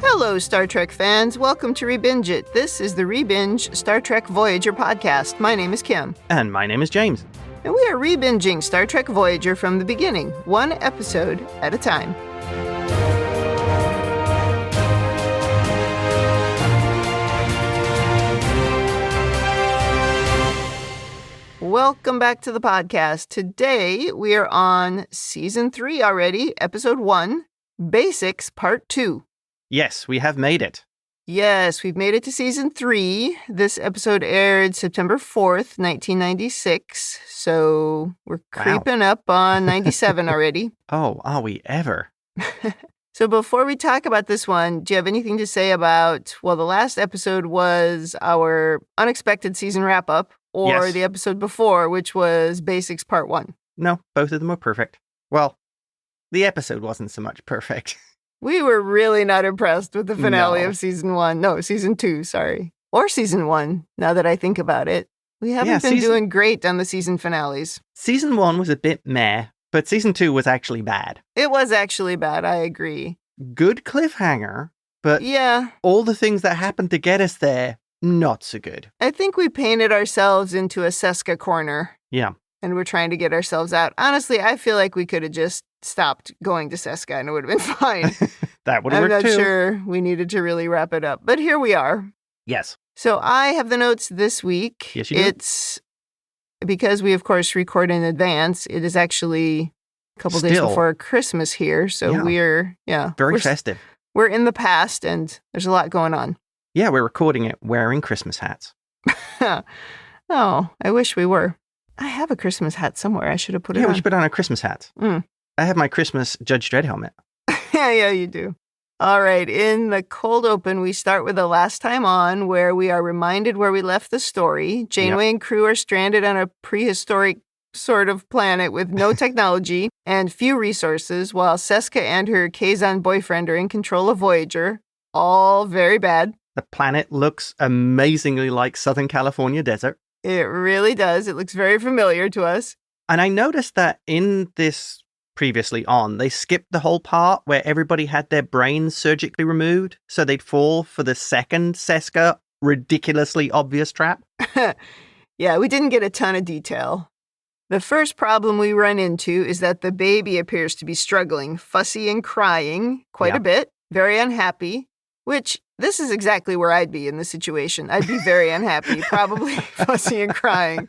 Hello, Star Trek fans. Welcome to ReBinge It. This is the ReBinge Star Trek Voyager podcast. My name is Kim. And my name is James. And we are rebinging Star Trek Voyager from the beginning, one episode at a time. Welcome back to the podcast. Today, we are on Season 3 already, Episode 1, Basics, Part 2. Yes, we have made it. Yes, we've made it to Season 3. This episode aired September 4th, 1996, so we're creeping up on 97 already. Oh, are we ever? So before we talk about this one, do you have anything to say about, well, the last episode was our unexpected season wrap-up, or Yes. the episode before, which was Basics Part 1? No, both of them are perfect. Well, the episode wasn't so much perfect. We were really not impressed with the finale No. of Season 1. No, Season 2, sorry. Or Season 1, now that I think about it. We haven't been doing great on the season finales. Season 1 was a bit meh, but Season 2 was actually bad. It was actually bad, I agree. Good cliffhanger, but Yeah, all the things that happened to get us there, not so good. I think we painted ourselves into a Seska corner. Yeah. And we're trying to get ourselves out. Honestly, I feel like we could have just stopped going to Seska and it would have been fine. That would have I'm worked not too. sure we needed to really wrap it up. But here we are. Yes. So I have the notes this week. Yes, you do. It's because we, of course, record in advance. It is actually a couple days Still. before Christmas here. So Yeah. we're Very festive. We're in the past and there's a lot going on. Yeah, we're recording it wearing Christmas hats. Oh, I wish we were. I have a Christmas hat somewhere. I should have put it Yeah, on. we should put on our Christmas hats. Mm. I have my Christmas Judge Dredd helmet. Yeah, you do. All right. In the cold open, we start with the last time on, where we are reminded where we left the story. Janeway and crew are stranded on a prehistoric sort of planet with no technology and few resources, while Seska and her Kazon boyfriend are in control of Voyager. All very bad. The planet looks amazingly like Southern California desert. It really does. It looks very familiar to us. And I noticed that in this previously on, they skipped the whole part where everybody had their brains surgically removed, so they'd fall for the second Seska ridiculously obvious trap. Yeah, we didn't get a ton of detail. The first problem we run into is that the baby appears to be struggling, fussy and crying quite a bit, very unhappy, which this is exactly where I'd be in this situation. I'd be very unhappy, probably fussy and crying.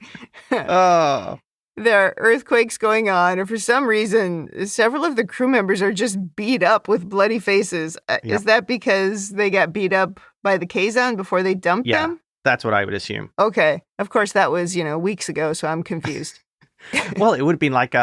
Oh. There are earthquakes going on, and for some reason, several of the crew members are just beat up with bloody faces. Is that because they got beat up by the Kazon before they dumped them? That's what I would assume. Okay. Of course, that was, weeks ago, so I'm confused. Well, it would have been like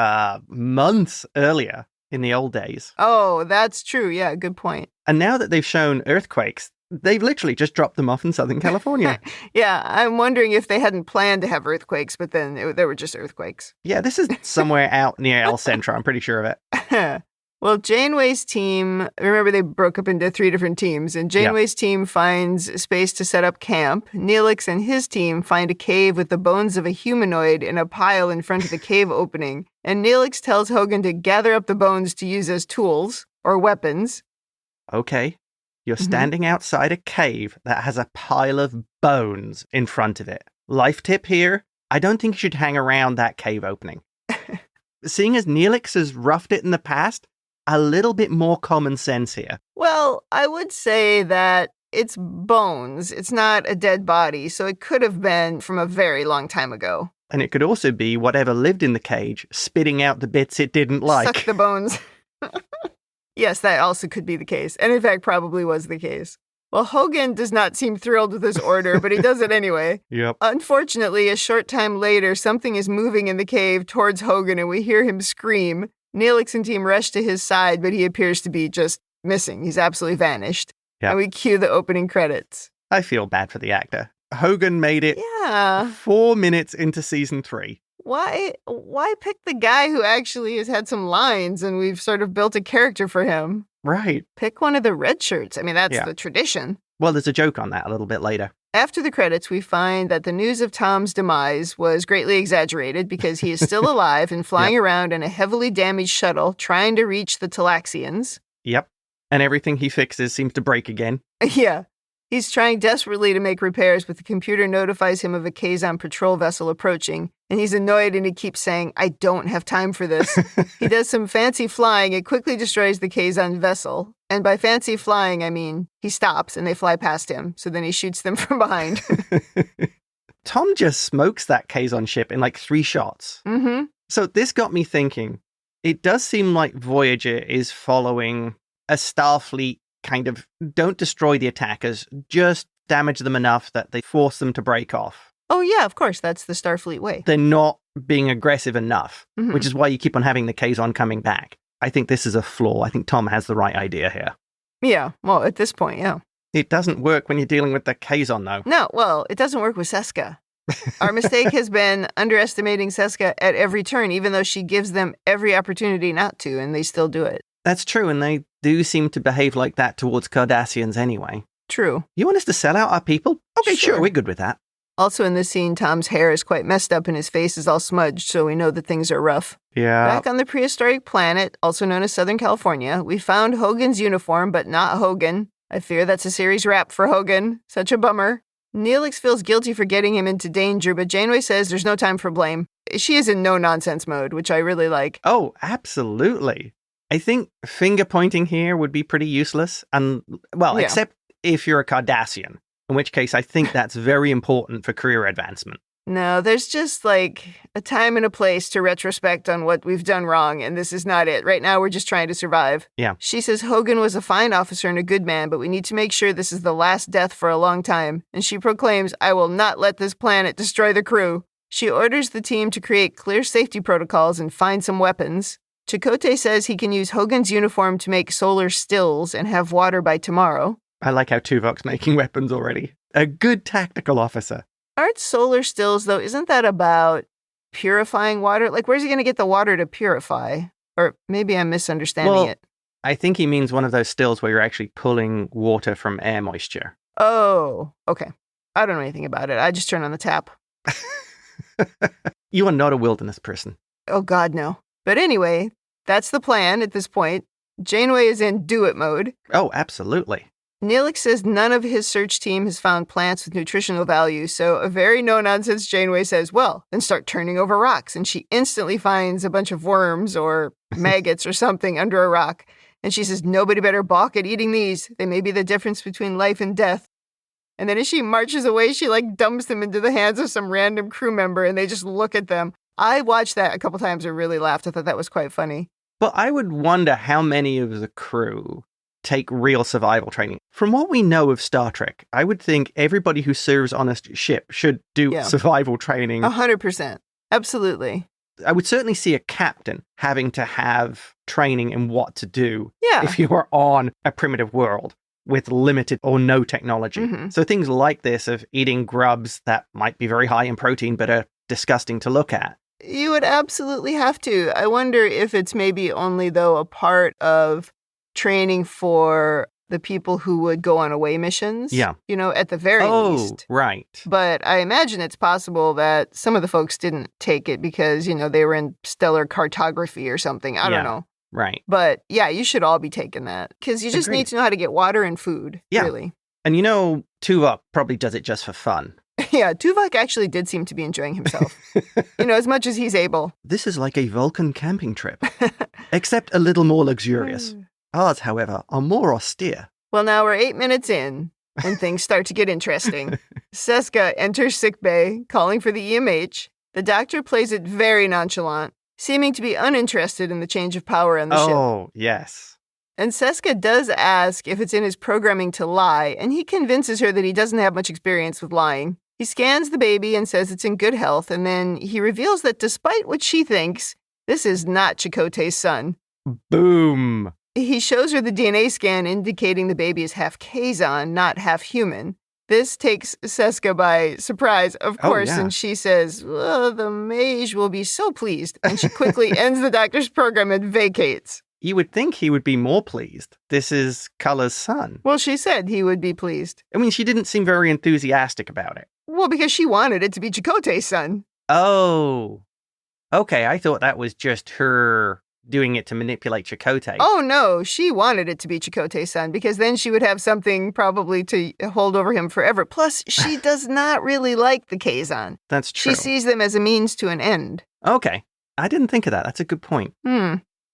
months earlier in the old days. Oh, that's true. Yeah, good point. And now that they've shown earthquakes, they've literally just dropped them off in Southern California. Yeah, I'm wondering if they hadn't planned to have earthquakes, but then there were just earthquakes. Yeah, this is somewhere out near El Centro. I'm pretty sure of it. Well, Janeway's team, remember they broke up into 3 different teams, and Janeway's team finds space to set up camp. Neelix and his team find a cave with the bones of a humanoid in a pile in front of the cave opening, and Neelix tells Hogan to gather up the bones to use as tools or weapons. Okay. You're standing outside a cave that has a pile of bones in front of it. Life tip here, I don't think you should hang around that cave opening. Seeing as Neelix has roughed it in the past, a little bit more common sense here. Well, I would say that it's bones. It's not a dead body, so it could have been from a very long time ago. And it could also be whatever lived in the cage, spitting out the bits it didn't like. Suck the bones. Yes, that also could be the case. And in fact, probably was the case. Well, Hogan does not seem thrilled with this order, but he does it anyway. Yep. Unfortunately, a short time later, something is moving in the cave towards Hogan, and we hear him scream. Neelix and team rush to his side, but he appears to be just missing. He's absolutely vanished. Yep. And we cue the opening credits. I feel bad for the actor. Hogan made it Yeah. 4 minutes into season 3. Why pick the guy who actually has had some lines and we've sort of built a character for him? Right. Pick one of the red shirts. I mean, that's the tradition. Well, there's a joke on that a little bit later. After the credits, we find that the news of Tom's demise was greatly exaggerated because he is still alive and flying around in a heavily damaged shuttle trying to reach the Talaxians. Yep. And everything he fixes seems to break again. Yeah. He's trying desperately to make repairs, but the computer notifies him of a Kazon patrol vessel approaching, and he's annoyed and he keeps saying, I don't have time for this. He does some fancy flying and quickly destroys the Kazon vessel. And by fancy flying, I mean he stops and they fly past him, so then he shoots them from behind. Tom just smokes that Kazon ship in like 3 shots. Mm-hmm. So this got me thinking, it does seem like Voyager is following a Starfleet kind of, don't destroy the attackers, just damage them enough that they force them to break off. Oh, yeah, of course. That's the Starfleet way. They're not being aggressive enough, which is why you keep on having the Kazon coming back. I think this is a flaw. I think Tom has the right idea here. Yeah, well, at this point, yeah. It doesn't work when you're dealing with the Kazon, though. No, well, it doesn't work with Seska. Our mistake has been underestimating Seska at every turn, even though she gives them every opportunity not to, and they still do it. That's true, and they do seem to behave like that towards Cardassians anyway. True. You want us to sell out our people? Okay, sure, we're good with that. Also in this scene, Tom's hair is quite messed up and his face is all smudged, so we know that things are rough. Yeah. Back on the prehistoric planet, also known as Southern California, we found Hogan's uniform, but not Hogan. I fear that's a series wrap for Hogan. Such a bummer. Neelix feels guilty for getting him into danger, but Janeway says there's no time for blame. She is in no-nonsense mode, which I really like. Oh, absolutely. I think finger-pointing here would be pretty useless, and, well, except if you're a Cardassian, in which case I think that's very important for career advancement. No, there's just, like, a time and a place to retrospect on what we've done wrong, and this is not it. Right now, we're just trying to survive. Yeah. She says Hogan was a fine officer and a good man, but we need to make sure this is the last death for a long time. And she proclaims, I will not let this planet destroy the crew. She orders the team to create clear safety protocols and find some weapons. Chakotay says he can use Hogan's uniform to make solar stills and have water by tomorrow. I like how Tuvok's making weapons already. A good tactical officer. Aren't solar stills, though, isn't that about purifying water? Like, where's he going to get the water to purify? Or maybe I'm misunderstanding it. I think he means one of those stills where you're actually pulling water from air moisture. Oh, okay. I don't know anything about it. I just turn on the tap. You are not a wilderness person. Oh, God, no. But anyway, that's the plan at this point. Janeway is in do-it mode. Oh, absolutely. Neelix says none of his search team has found plants with nutritional value, so a very no-nonsense Janeway says, well, then start turning over rocks, and she instantly finds a bunch of worms or maggots or something under a rock, and she says nobody better balk at eating these. They may be the difference between life and death. And then as she marches away, she dumps them into the hands of some random crew member, and they just look at them. I watched that a couple times and really laughed. I thought that was quite funny. But I would wonder how many of the crew take real survival training. From what we know of Star Trek, I would think everybody who serves on a ship should do survival training. 100%. Absolutely. I would certainly see a captain having to have training in what to do if you were on a primitive world with limited or no technology. Mm-hmm. So things like this of eating grubs that might be very high in protein but are disgusting to look at. You would absolutely have to. I wonder if it's maybe only, though, a part of training for the people who would go on away missions. Yeah. At the very least. Oh, right. But I imagine it's possible that some of the folks didn't take it because, they were in stellar cartography or something. I don't know. Right. But yeah, you should all be taking that because you just need to know how to get water and food, really. And Tuvok probably does it just for fun. Yeah, Tuvok actually did seem to be enjoying himself, as much as he's able. This is like a Vulcan camping trip, except a little more luxurious. Ours, however, are more austere. Well, now we're 8 minutes in, and things start to get interesting. Seska enters sickbay, calling for the EMH. The doctor plays it very nonchalant, seeming to be uninterested in the change of power on the ship. Oh, yes. And Seska does ask if it's in his programming to lie, and he convinces her that he doesn't have much experience with lying. He scans the baby and says it's in good health, and then he reveals that despite what she thinks, this is not Chakotay's son. Boom. He shows her the DNA scan indicating the baby is half Kazon, not half human. This takes Seska by surprise, of course, and she says, the mage will be so pleased. And she quickly ends the doctor's program and vacates. You would think he would be more pleased. This is Culluh's son. Well, she said he would be pleased. I mean, she didn't seem very enthusiastic about it. Well, because she wanted it to be Chakotay's son. Oh. Okay, I thought that was just her doing it to manipulate Chakotay. Oh, no. She wanted it to be Chakotay's son because then she would have something probably to hold over him forever. Plus, she does not really like the Kazon. That's true. She sees them as a means to an end. Okay. I didn't think of that. That's a good point.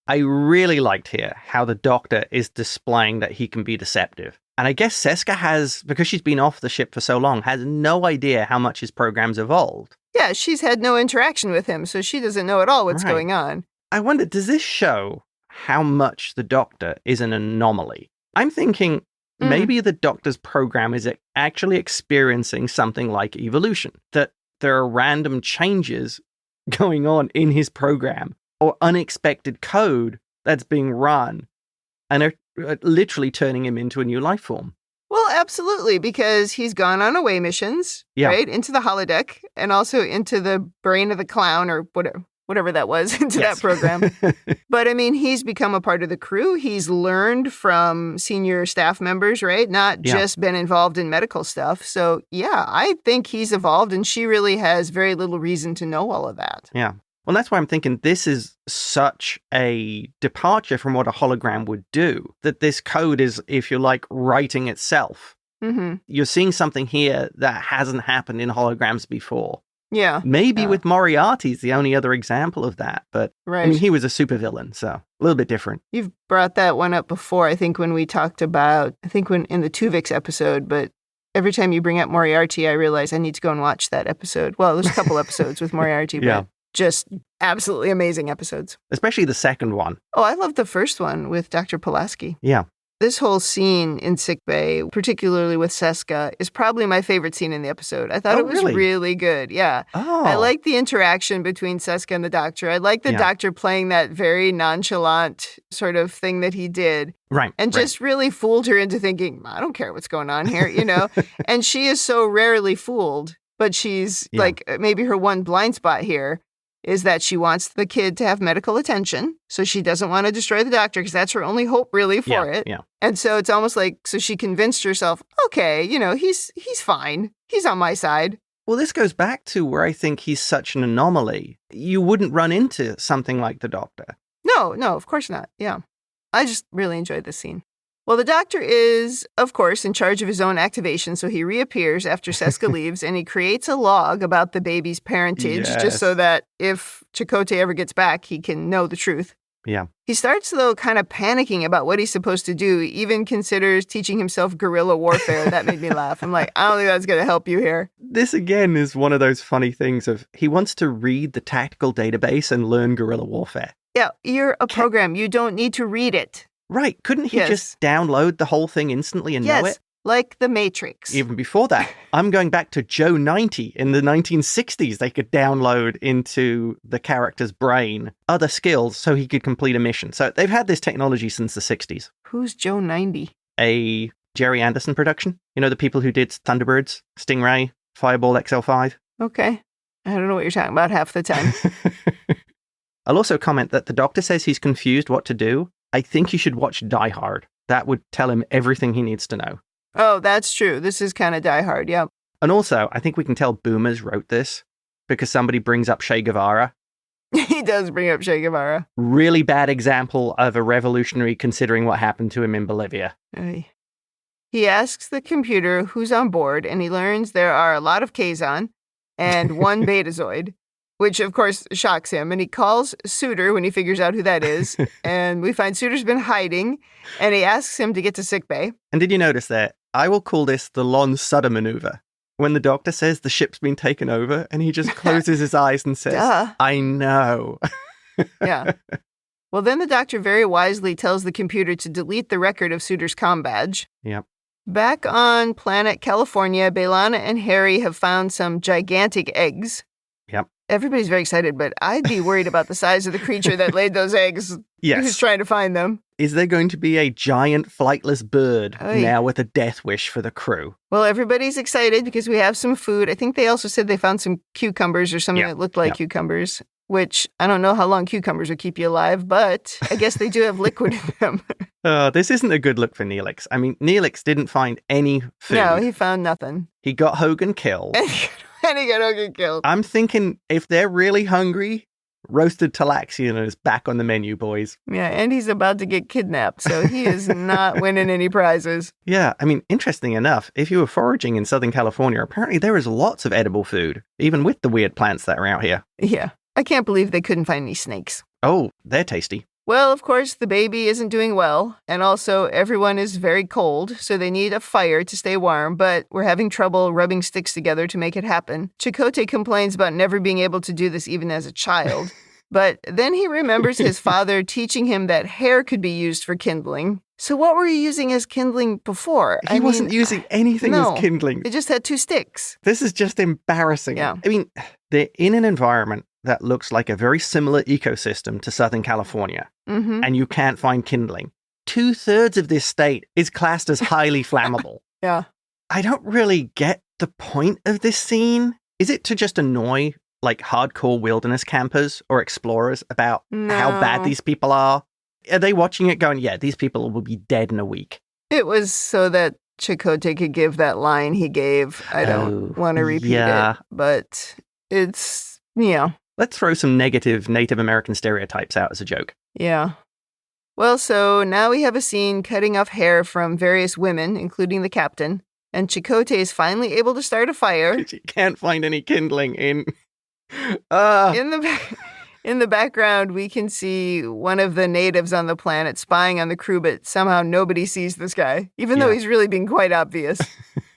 I really liked here how the Doctor is displaying that he can be deceptive. And I guess Seska has, because she's been off the ship for so long, has no idea how much his program's evolved. Yeah, she's had no interaction with him, so she doesn't know at all what's going on. I wonder, does this show how much the Doctor is an anomaly? I'm thinking maybe the Doctor's program is actually experiencing something like evolution, that there are random changes going on in his program or unexpected code that's being run and are literally turning him into a new life form. Well, absolutely, because he's gone on away missions, right, into the holodeck and also into the brain of the clown or whatever that was, into that program. But, I mean, he's become a part of the crew. He's learned from senior staff members, right, not just been involved in medical stuff. So, yeah, I think he's evolved, and she really has very little reason to know all of that. Yeah. Well, that's why I'm thinking this is such a departure from what a hologram would do, that this code is, if you like, writing itself. You're seeing something here that hasn't happened in holograms before. Yeah. Maybe with Moriarty's the only other example of that, but right. I mean, he was a supervillain, so a little bit different. You've brought that one up before, I think, when we talked about, when in the Tuvix episode, but every time you bring up Moriarty, I realize I need to go and watch that episode. Well, there's a couple episodes with Moriarty, but just absolutely amazing episodes. Especially the second one. Oh, I love the first one with Dr. Pulaski. Yeah. This whole scene in sickbay, particularly with Seska, is probably my favorite scene in the episode. I thought it was really good. Yeah. Oh. I like the interaction between Seska and the Doctor. I like the Doctor playing that very nonchalant sort of thing that he did. Right. And just really fooled her into thinking, I don't care what's going on here, you know? And she is so rarely fooled, but she's like, maybe her one blind spot here is that she wants the kid to have medical attention. So she doesn't want to destroy the Doctor because that's her only hope really for it. Yeah. And so it's almost like, so she convinced herself, okay, you know, he's fine. He's on my side. Well, this goes back to where I think he's such an anomaly. You wouldn't run into something like the Doctor. No, of course not. Yeah. I just really enjoyed this scene. Well, the Doctor is, of course, in charge of his own activation, so he reappears after Seska leaves, and he creates a log about the baby's parentage, just so that if Chakotay ever gets back, he can know the truth. Yeah. He starts, though, kind of panicking about what he's supposed to do, even considers teaching himself guerrilla warfare. That made me laugh. I'm like, I don't think that's going to help you here. This, again, is one of those funny things of he wants to read the tactical database and learn guerrilla warfare. Yeah, you're a program. You don't need to read it. Right. Couldn't he just download the whole thing instantly and know it? Like the Matrix. Even before that, I'm going back to Joe 90 in the 1960s. They could download into the character's brain other skills so he could complete a mission. So they've had this technology since the 60s. Who's Joe 90? A Jerry Anderson production. You know, the people who did Thunderbirds, Stingray, Fireball XL5. Okay. I don't know what you're talking about half the time. I'll also comment that the Doctor says he's confused what to do. I think you should watch Die Hard. That would tell him everything he needs to know. Oh, that's true. This is kind of Die Hard, yeah. And also, I think we can tell Boomers wrote this because somebody brings up Che Guevara. He does bring up Che Guevara. Really bad example of a revolutionary considering what happened to him in Bolivia. He asks the computer who's on board, and he learns there are a lot of Kazon and one Betazoid, which, of course, shocks him. And he calls Suder when he figures out who that is. And we find Suder's been hiding, and he asks him to get to sickbay. And did you notice that? I will call this the Lon Suder maneuver. When the Doctor says the ship's been taken over, and he just closes his eyes and says, Duh. I know. Yeah. Well, then the Doctor very wisely tells the computer to delete the record of Suder's comm badge. Yep. Back on planet California, B'Elanna and Harry have found some gigantic eggs. Yep. Everybody's very excited, but I'd be worried about the size of the creature that laid those eggs. Yes. Who's trying to find them. Is there going to be a giant flightless bird now with a death wish for the crew? Well, everybody's excited because we have some food. I think they also said they found some cucumbers or something that looked like cucumbers, which I don't know how long cucumbers will keep you alive, but I guess they do have liquid in them. This isn't a good look for Neelix. I mean, Neelix didn't find any food. No, he found nothing. He got Hogan killed. And he got Hogan killed. I'm thinking if they're really hungry, Roasted Talaxian is back on the menu, boys. Yeah, and he's about to get kidnapped, so he is not winning any prizes. Yeah, I mean, interesting enough, if you were foraging in Southern California, apparently there is lots of edible food, even with the weird plants that are out here. Yeah, I can't believe they couldn't find any snakes. Oh, they're tasty. Well, of course, the baby isn't doing well, and also everyone is very cold, so they need a fire to stay warm, but we're having trouble rubbing sticks together to make it happen. Chakotay complains about never being able to do this even as a child, but then he remembers his father teaching him that hair could be used for kindling. So what were you using as kindling before? He wasn't using anything as kindling. It just had 2 sticks. This is just embarrassing. Yeah. I mean, they're in an environment that looks like a very similar ecosystem to Southern California, and you can't find kindling. 2/3 of this state is classed as highly flammable. Yeah. I don't really get the point of this scene. Is it to just annoy, like, hardcore wilderness campers or explorers about how bad these people are? Are they watching it going, yeah, these people will be dead in a week? It was so that Chakotay could give that line he gave. I don't want to repeat it, but it's, Let's throw some negative Native American stereotypes out as a joke. Yeah. Well, so now we have a scene cutting off hair from various women, including the captain, and Chakotay is finally able to start a fire. You can't find any kindling in... In the background, we can see one of the natives on the planet spying on the crew, but somehow nobody sees this guy, even though he's really being quite obvious.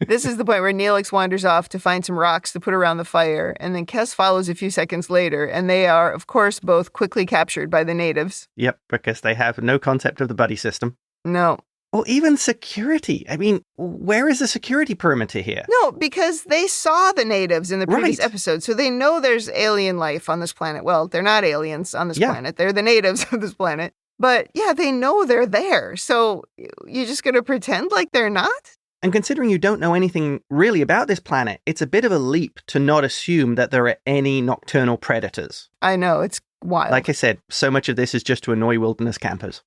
This is the point where Neelix wanders off to find some rocks to put around the fire, and then Kes follows a few seconds later, and they are, of course, both quickly captured by the natives. Yep, because they have no concept of the buddy system. No. Or even security. I mean, where is the security perimeter here? No, because they saw the natives in the previous episode, so they know there's alien life on this planet. Well, they're not aliens on this planet. They're the natives of this planet. But yeah, they know they're there. So you're just going to pretend like they're not? And considering you don't know anything really about this planet, it's a bit of a leap to not assume that there are any nocturnal predators. I know, it's wild. Like I said, so much of this is just to annoy wilderness campers.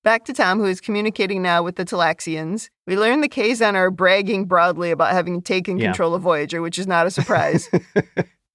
Back to Tom, who is communicating now with the Talaxians. We learn the Kazon are bragging broadly about having taken control of Voyager, which is not a surprise.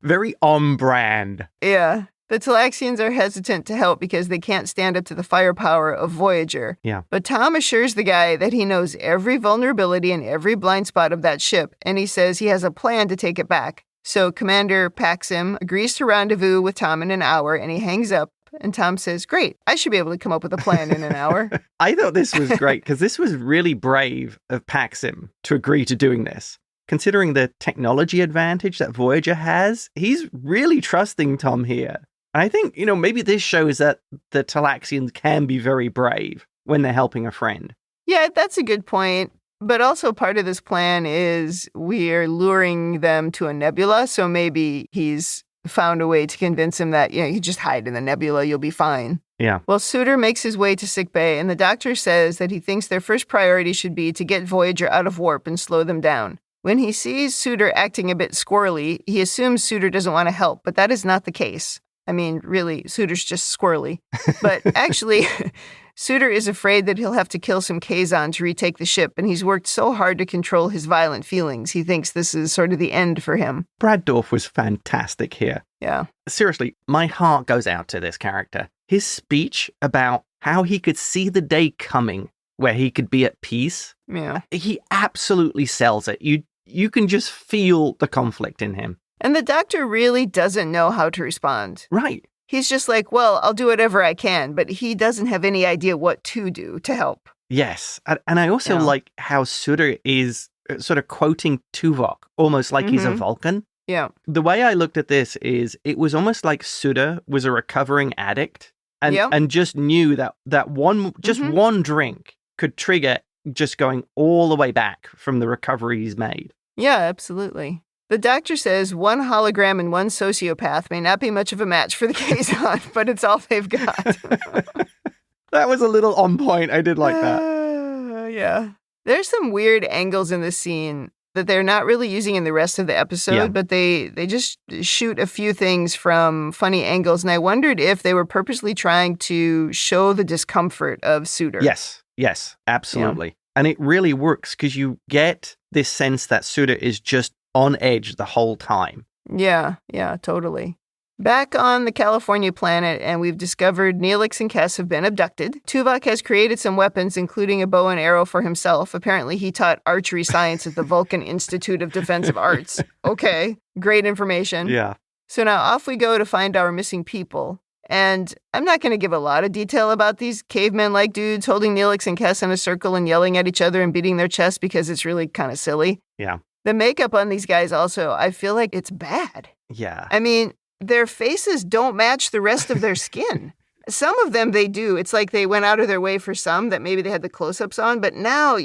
Very on brand. Yeah. The Talaxians are hesitant to help because they can't stand up to the firepower of Voyager. Yeah. But Tom assures the guy that he knows every vulnerability and every blind spot of that ship, and he says he has a plan to take it back. So Commander Paxim agrees to rendezvous with Tom in an hour, and he hangs up. And Tom says, great, I should be able to come up with a plan in an hour. I thought this was great because this was really brave of Paxim to agree to doing this. Considering the technology advantage that Voyager has, he's really trusting Tom here. And I think, maybe this shows that the Talaxians can be very brave when they're helping a friend. Yeah, that's a good point. But also part of this plan is we're luring them to a nebula, so maybe he's found a way to convince him that, you just hide in the nebula, you'll be fine. Yeah. Well, Suder makes his way to sickbay, and the doctor says that he thinks their first priority should be to get Voyager out of warp and slow them down. When he sees Suder acting a bit squirrely, he assumes Suder doesn't want to help, but that is not the case. I mean, really, Suder's just squirrely. But actually, Suder is afraid that he'll have to kill some Kazon to retake the ship, and he's worked so hard to control his violent feelings. He thinks this is sort of the end for him. Brad Dourif was fantastic here. Yeah. Seriously, my heart goes out to this character. His speech about how he could see the day coming where he could be at peace. Yeah. He absolutely sells it. You can just feel the conflict in him. And the doctor really doesn't know how to respond. Right. He's just like, well, I'll do whatever I can, but he doesn't have any idea what to do to help. Yes. And I also like how Suder is sort of quoting Tuvok, almost like he's a Vulcan. Yeah. The way I looked at this is it was almost like Suder was a recovering addict and just knew that one drink could trigger just going all the way back from the recovery he's made. Yeah, absolutely. The doctor says one hologram and one sociopath may not be much of a match for the Kazon, but it's all they've got. That was a little on point. I did like that. Yeah. There's some weird angles in this scene that they're not really using in the rest of the episode, but they just shoot a few things from funny angles, and I wondered if they were purposely trying to show the discomfort of Suder. Yes, absolutely. Yeah. And it really works because you get this sense that Suder is just on edge the whole time. Yeah, totally. Back on the California planet, and we've discovered Neelix and Kes have been abducted. Tuvok has created some weapons, including a bow and arrow for himself. Apparently, he taught archery science at the Vulcan Institute of Defensive Arts. Okay, great information. Yeah. So now off we go to find our missing people. And I'm not going to give a lot of detail about these cavemen-like dudes holding Neelix and Kes in a circle and yelling at each other and beating their chests because it's really kind of silly. Yeah. The makeup on these guys also, I feel like it's bad. Yeah. I mean, their faces don't match the rest of their skin. Some of them they do. It's like they went out of their way for some that maybe they had the close-ups on. But now,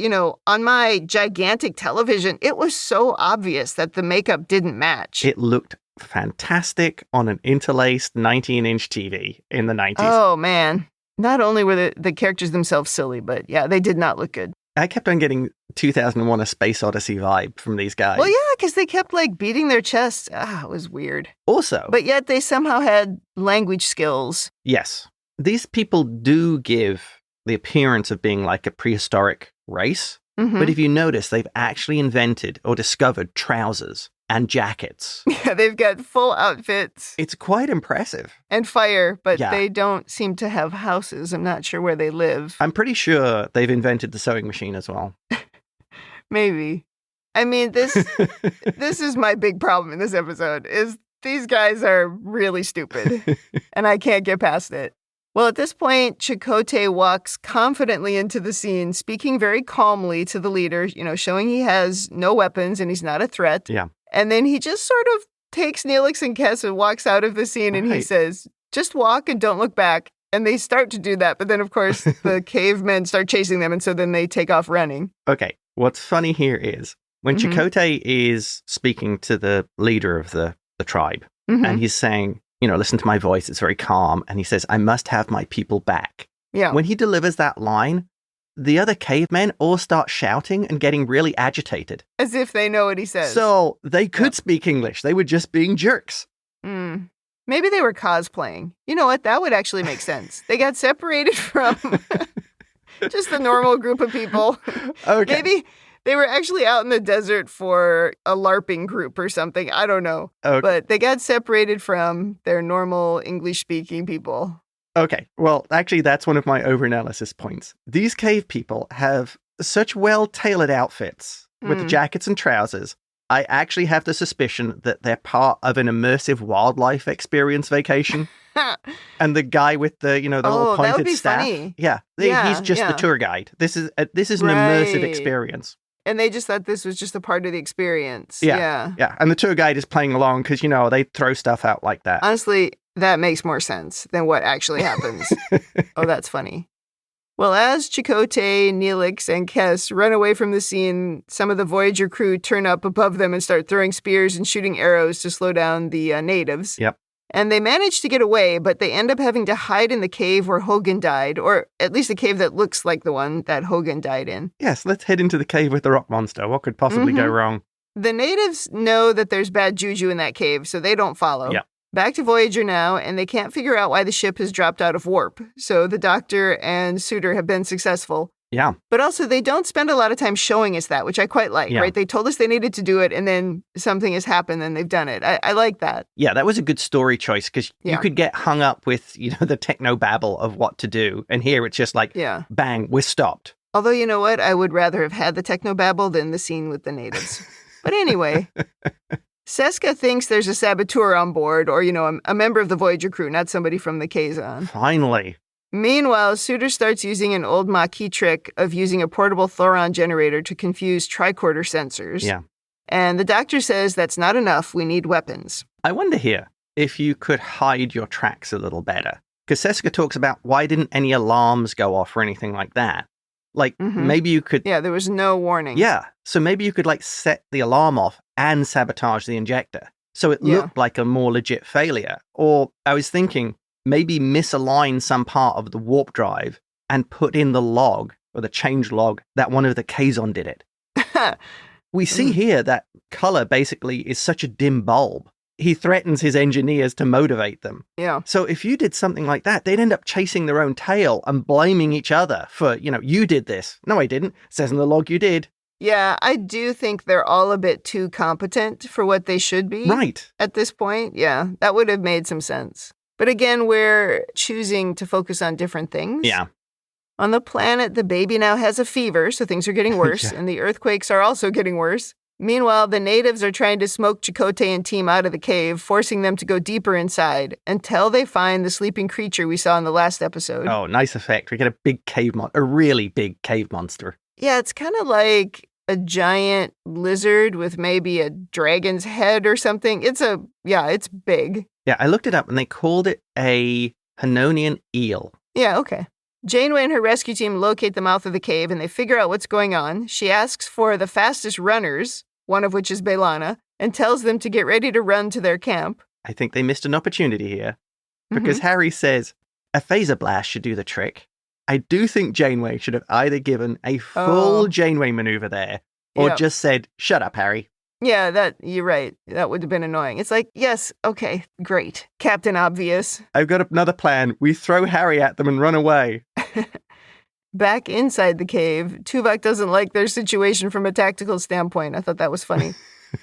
on my gigantic television, it was so obvious that the makeup didn't match. It looked fantastic on an interlaced 19-inch TV in the 90s. Oh, man. Not only were the characters themselves silly, but yeah, they did not look good. I kept on getting 2001 A Space Odyssey vibe from these guys. Well, yeah, because they kept, beating their chests. It was weird. Also. But yet they somehow had language skills. Yes. These people do give the appearance of being like a prehistoric race. Mm-hmm. But if you notice, they've actually invented or discovered trousers and jackets. Yeah, they've got full outfits. It's quite impressive. And fire, but Yeah. they don't seem to have houses. I'm not sure where they live. I'm pretty sure they've invented the sewing machine as well. Maybe. I mean, this is my big problem in this episode, is these guys are really stupid, and I can't get past it. Well, at this point, Chakotay walks confidently into the scene, speaking very calmly to the leader, showing he has no weapons and he's not a threat. Yeah. And then he just sort of takes Neelix and Kes and walks out of the scene, and he Right. says, just walk and don't look back. And they start to do that, but then, of course, the cavemen start chasing them, and so then they take off running. Okay, what's funny here is when Mhm. Chakotay is speaking to the leader of the tribe, Mhm. and he's saying, listen to my voice, it's very calm, and he says, I must have my people back. Yeah. When he delivers that line, the other cavemen all start shouting and getting really agitated. As if they know what he says. So they could Yeah. speak English. They were just being jerks. Maybe they were cosplaying. You know what? That would actually make sense. They got separated from just a normal group of people. Okay. Maybe they were actually out in the desert for a LARPing group or something. I don't know. Okay. But they got separated from their normal English-speaking people. Okay, well, actually, that's one of my overanalysis points. These cave people have such well-tailored outfits with the jackets and trousers. I actually have the suspicion that they're part of an immersive wildlife experience vacation. And the guy with the, the little that would pointed be staff. funny. Yeah, Yeah, he's just yeah. the tour guide. This is an immersive Right. experience. And they just thought this was just a part of the experience. Yeah. Yeah, and the tour guide is playing along because, they throw stuff out like that. Honestly, that makes more sense than what actually happens. Oh, that's funny. Well, as Chakotay, Neelix, and Kes run away from the scene, some of the Voyager crew turn up above them and start throwing spears and shooting arrows to slow down the natives. Yep. And they manage to get away, but they end up having to hide in the cave where Hogan died, or at least a cave that looks like the one that Hogan died in. Yes, let's head into the cave with the rock monster. What could possibly go wrong? The natives know that there's bad juju in that cave, so they don't follow. Yeah. Back to Voyager now, and they can't figure out why the ship has dropped out of warp. So the Doctor and Suder have been successful. Yeah. But also, they don't spend a lot of time showing us that, which I quite like, Yeah. right? They told us they needed to do it, and then something has happened, and they've done it. I like that. Yeah, that was a good story choice because Yeah. you could get hung up with, the techno babble of what to do. And here it's just like, Yeah. bang, we're stopped. Although, you know what? I would rather have had the technobabble than the scene with the natives. But anyway, Seska thinks there's a saboteur on board, or, a member of the Voyager crew, not somebody from the Kazon. Finally. Meanwhile, Suder starts using an old Maquis trick of using a portable Thoron generator to confuse tricorder sensors. Yeah. And the Doctor says that's not enough. We need weapons. I wonder here if you could hide your tracks a little better. Because Seska talks about why didn't any alarms go off or anything like that. Like, maybe you could... Yeah, there was no warning. Yeah, so maybe you could, set the alarm off and sabotage the injector. So it looked like a more legit failure. Or I was thinking, maybe misalign some part of the warp drive and put in the log, or the change log, that one of the Kazon did it. We see here that Culluh basically is such a dim bulb. He threatens his engineers to motivate them. Yeah. So if you did something like that, they'd end up chasing their own tail and blaming each other for, you did this. No, I didn't. Says in the log you did. Yeah, I do think they're all a bit too competent for what they should be. Right. At this point, yeah, that would have made some sense. But again, we're choosing to focus on different things. Yeah. On the planet, the baby now has a fever, so things are getting worse, Yeah. and the earthquakes are also getting worse. Meanwhile, the natives are trying to smoke Chakotay and team out of the cave, forcing them to go deeper inside until they find the sleeping creature we saw in the last episode. Oh, nice effect. We get a big a really big cave monster. Yeah, it's kind of like a giant lizard with maybe a dragon's head or something. It's big. Yeah, I looked it up and they called it a Hannonian eel. Yeah, okay. Janeway and her rescue team locate the mouth of the cave and they figure out what's going on. She asks for the fastest runners, one of which is B'Elanna, and tells them to get ready to run to their camp. I think they missed an opportunity here because Harry says a phaser blast should do the trick. I do think Janeway should have either given a full Janeway maneuver there or just said, shut up, Harry. Yeah, you're right. That would have been annoying. It's like, yes, okay, great. Captain Obvious. I've got another plan. We throw Harry at them and run away. Back inside the cave, Tuvok doesn't like their situation from a tactical standpoint. I thought that was funny.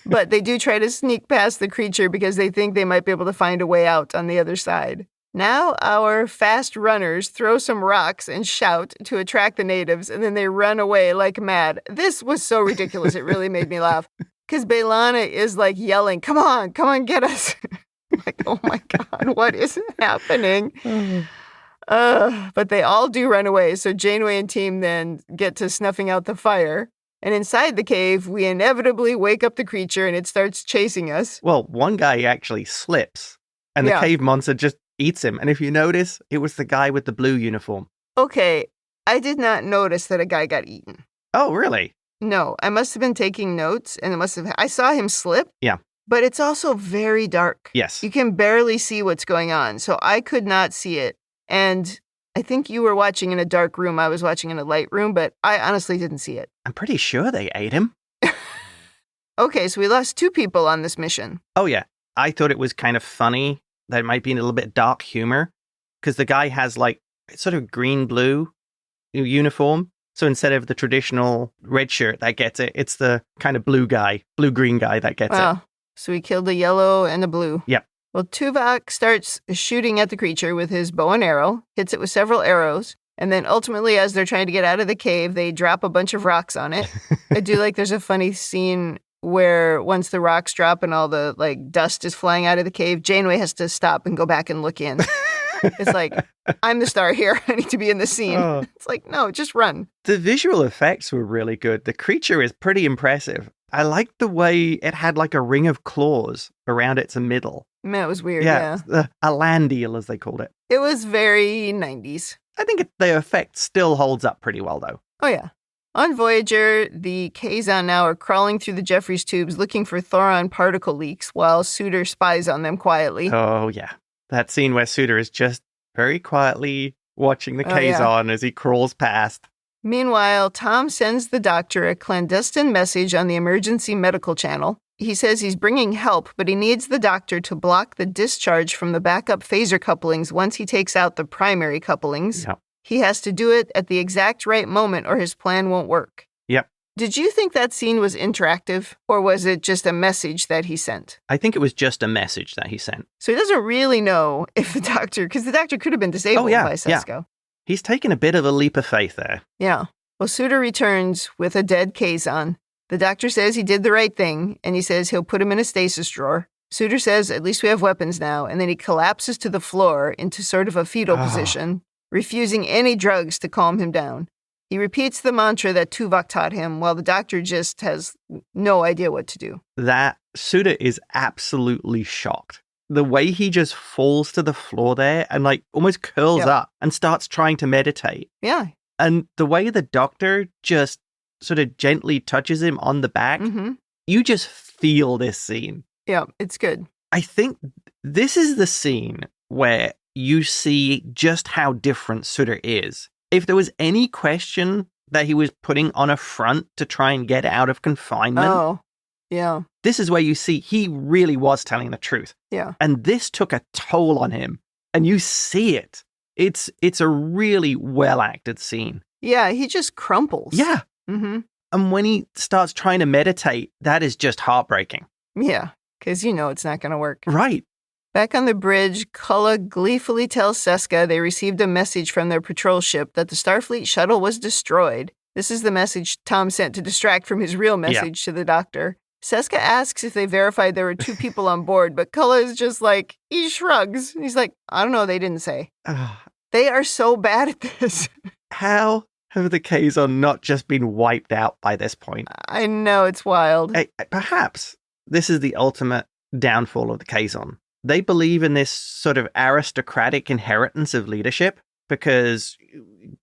But they do try to sneak past the creature because they think they might be able to find a way out on the other side. Now our fast runners throw some rocks and shout to attract the natives, and then they run away like mad. This was so ridiculous. It really made me laugh. Because B'Elanna is like yelling, come on, get us. Like, oh my God, what is happening? But they all do run away. So Janeway and team then get to snuffing out the fire. And inside the cave, we inevitably wake up the creature and it starts chasing us. Well, one guy actually slips and the cave monster just eats him. And if you notice, it was the guy with the blue uniform. Okay, I did not notice that a guy got eaten. Oh, really? No, I must have been taking notes and I saw him slip. Yeah. But it's also very dark. Yes. You can barely see what's going on. So I could not see it. And I think you were watching in a dark room. I was watching in a light room, but I honestly didn't see it. I'm pretty sure they ate him. Okay, so we lost 2 people on this mission. Oh, yeah. I thought it was kind of funny. That it might be a little bit dark humor. Because the guy has like sort of green-blue uniform. So instead of the traditional red shirt that gets it, it's the kind of blue-green guy that gets it. So we killed a yellow and a blue. Yep. Well, Tuvok starts shooting at the creature with his bow and arrow, hits it with several arrows, and then ultimately, as they're trying to get out of the cave, they drop a bunch of rocks on it. I do like there's a funny scene where once the rocks drop and all the like dust is flying out of the cave, Janeway has to stop and go back and look in. It's like, I'm the star here. I need to be in the scene. It's like, no, just run. The visual effects were really good. The creature is pretty impressive. I liked the way it had like a ring of claws around its middle. Man, it was weird, yeah. A land eel, as they called it. It was very 90s. I think the effect still holds up pretty well, though. Oh, yeah. On Voyager, the Kazon now are crawling through the Jeffries tubes looking for Thoron particle leaks while Suder spies on them quietly. Oh, yeah. That scene where Suder is just very quietly watching the Kazon as he crawls past. Meanwhile, Tom sends the doctor a clandestine message on the emergency medical channel. He says he's bringing help, but he needs the doctor to block the discharge from the backup phaser couplings once he takes out the primary couplings. Yep. He has to do it at the exact right moment or his plan won't work. Yep. Did you think that scene was interactive, or was it just a message that he sent? I think it was just a message that he sent. So he doesn't really know if the doctor, because the doctor could have been disabled by Seska. Yeah. He's taken a bit of a leap of faith there. Yeah. Well, Suder returns with a dead Kazon. The doctor says he did the right thing, and he says he'll put him in a stasis drawer. Suder says, at least we have weapons now, and then he collapses to the floor into sort of a fetal position, refusing any drugs to calm him down. He repeats the mantra that Tuvok taught him, while the doctor just has no idea what to do. That Suder is absolutely shocked. The way he just falls to the floor there and like almost curls up and starts trying to meditate. Yeah. And the way the doctor just sort of gently touches him on the back, you just feel this scene. Yeah, it's good. I think this is the scene where you see just how different Suder is. If there was any question that he was putting on a front to try and get out of confinement. Oh, yeah. This is where you see he really was telling the truth. Yeah. And this took a toll on him. And you see it. It's a really well-acted scene. Yeah, he just crumples. Yeah. Mm-hmm. And when he starts trying to meditate, that is just heartbreaking. Yeah, because it's not going to work. Right. Back on the bridge, Culluh gleefully tells Seska they received a message from their patrol ship that the Starfleet shuttle was destroyed. This is the message Tom sent to distract from his real message to the doctor. Seska asks if they verified there were 2 people on board, but Culluh is just like, he shrugs. He's like, I don't know, they didn't say. They are so bad at this. How have the Kazon not just been wiped out by this point? I know, it's wild. Perhaps this is the ultimate downfall of the Kazon. They believe in this sort of aristocratic inheritance of leadership because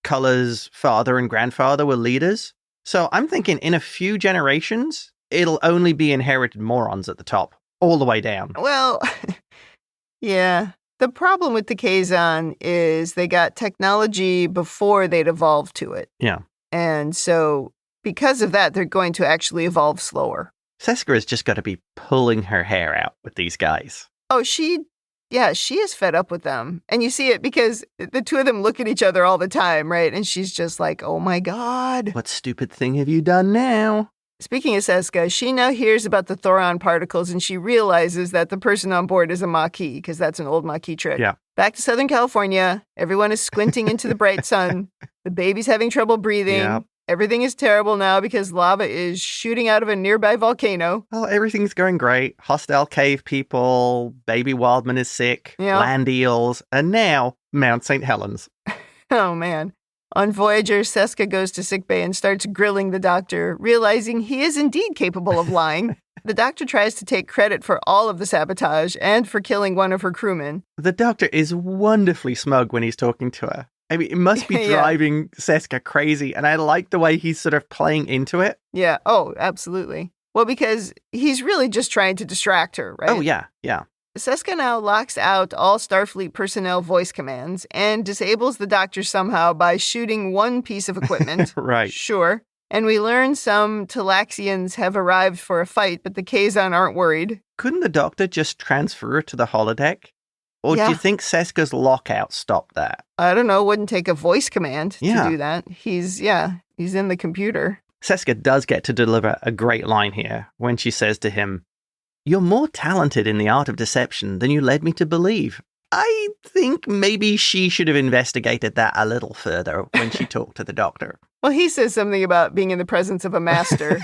Culluh's father and grandfather were leaders. So I'm thinking in a few generations, it'll only be inherited morons at the top, all the way down. Well, yeah. The problem with the Kazon is they got technology before they'd evolved to it. Yeah. And so because of that, they're going to actually evolve slower. Seska has just got to be pulling her hair out with these guys. Oh, she is fed up with them. And you see it because the 2 of them look at each other all the time, right? And she's just like, oh my God. What stupid thing have you done now? Speaking of Seska, she now hears about the Thoron particles and she realizes that the person on board is a Maquis, because that's an old Maquis trick. Yeah. Back to Southern California. Everyone is squinting into the bright sun. The baby's having trouble breathing. Yep. Everything is terrible now because lava is shooting out of a nearby volcano. Well, everything's going great. Hostile cave people, baby Wildman is sick, land eels, and now Mount St. Helens. Oh, man. On Voyager, Seska goes to sickbay and starts grilling the doctor, realizing he is indeed capable of lying. The doctor tries to take credit for all of the sabotage and for killing one of her crewmen. The doctor is wonderfully smug when he's talking to her. I mean, it must be driving Seska crazy, and I like the way he's sort of playing into it. Yeah, oh, absolutely. Well, because he's really just trying to distract her, right? Oh, yeah. Seska now locks out all Starfleet personnel voice commands and disables the doctor somehow by shooting one piece of equipment. Right. Sure. And we learn some Talaxians have arrived for a fight, but the Kazon aren't worried. Couldn't the doctor just transfer to the holodeck? Or do you think Seska's lockout stopped that? I don't know. Wouldn't take a voice command to do that. He's in the computer. Seska does get to deliver a great line here when she says to him, "You're more talented in the art of deception than you led me to believe." I think maybe she should have investigated that a little further when she talked to the doctor. Well, he says something about being in the presence of a master.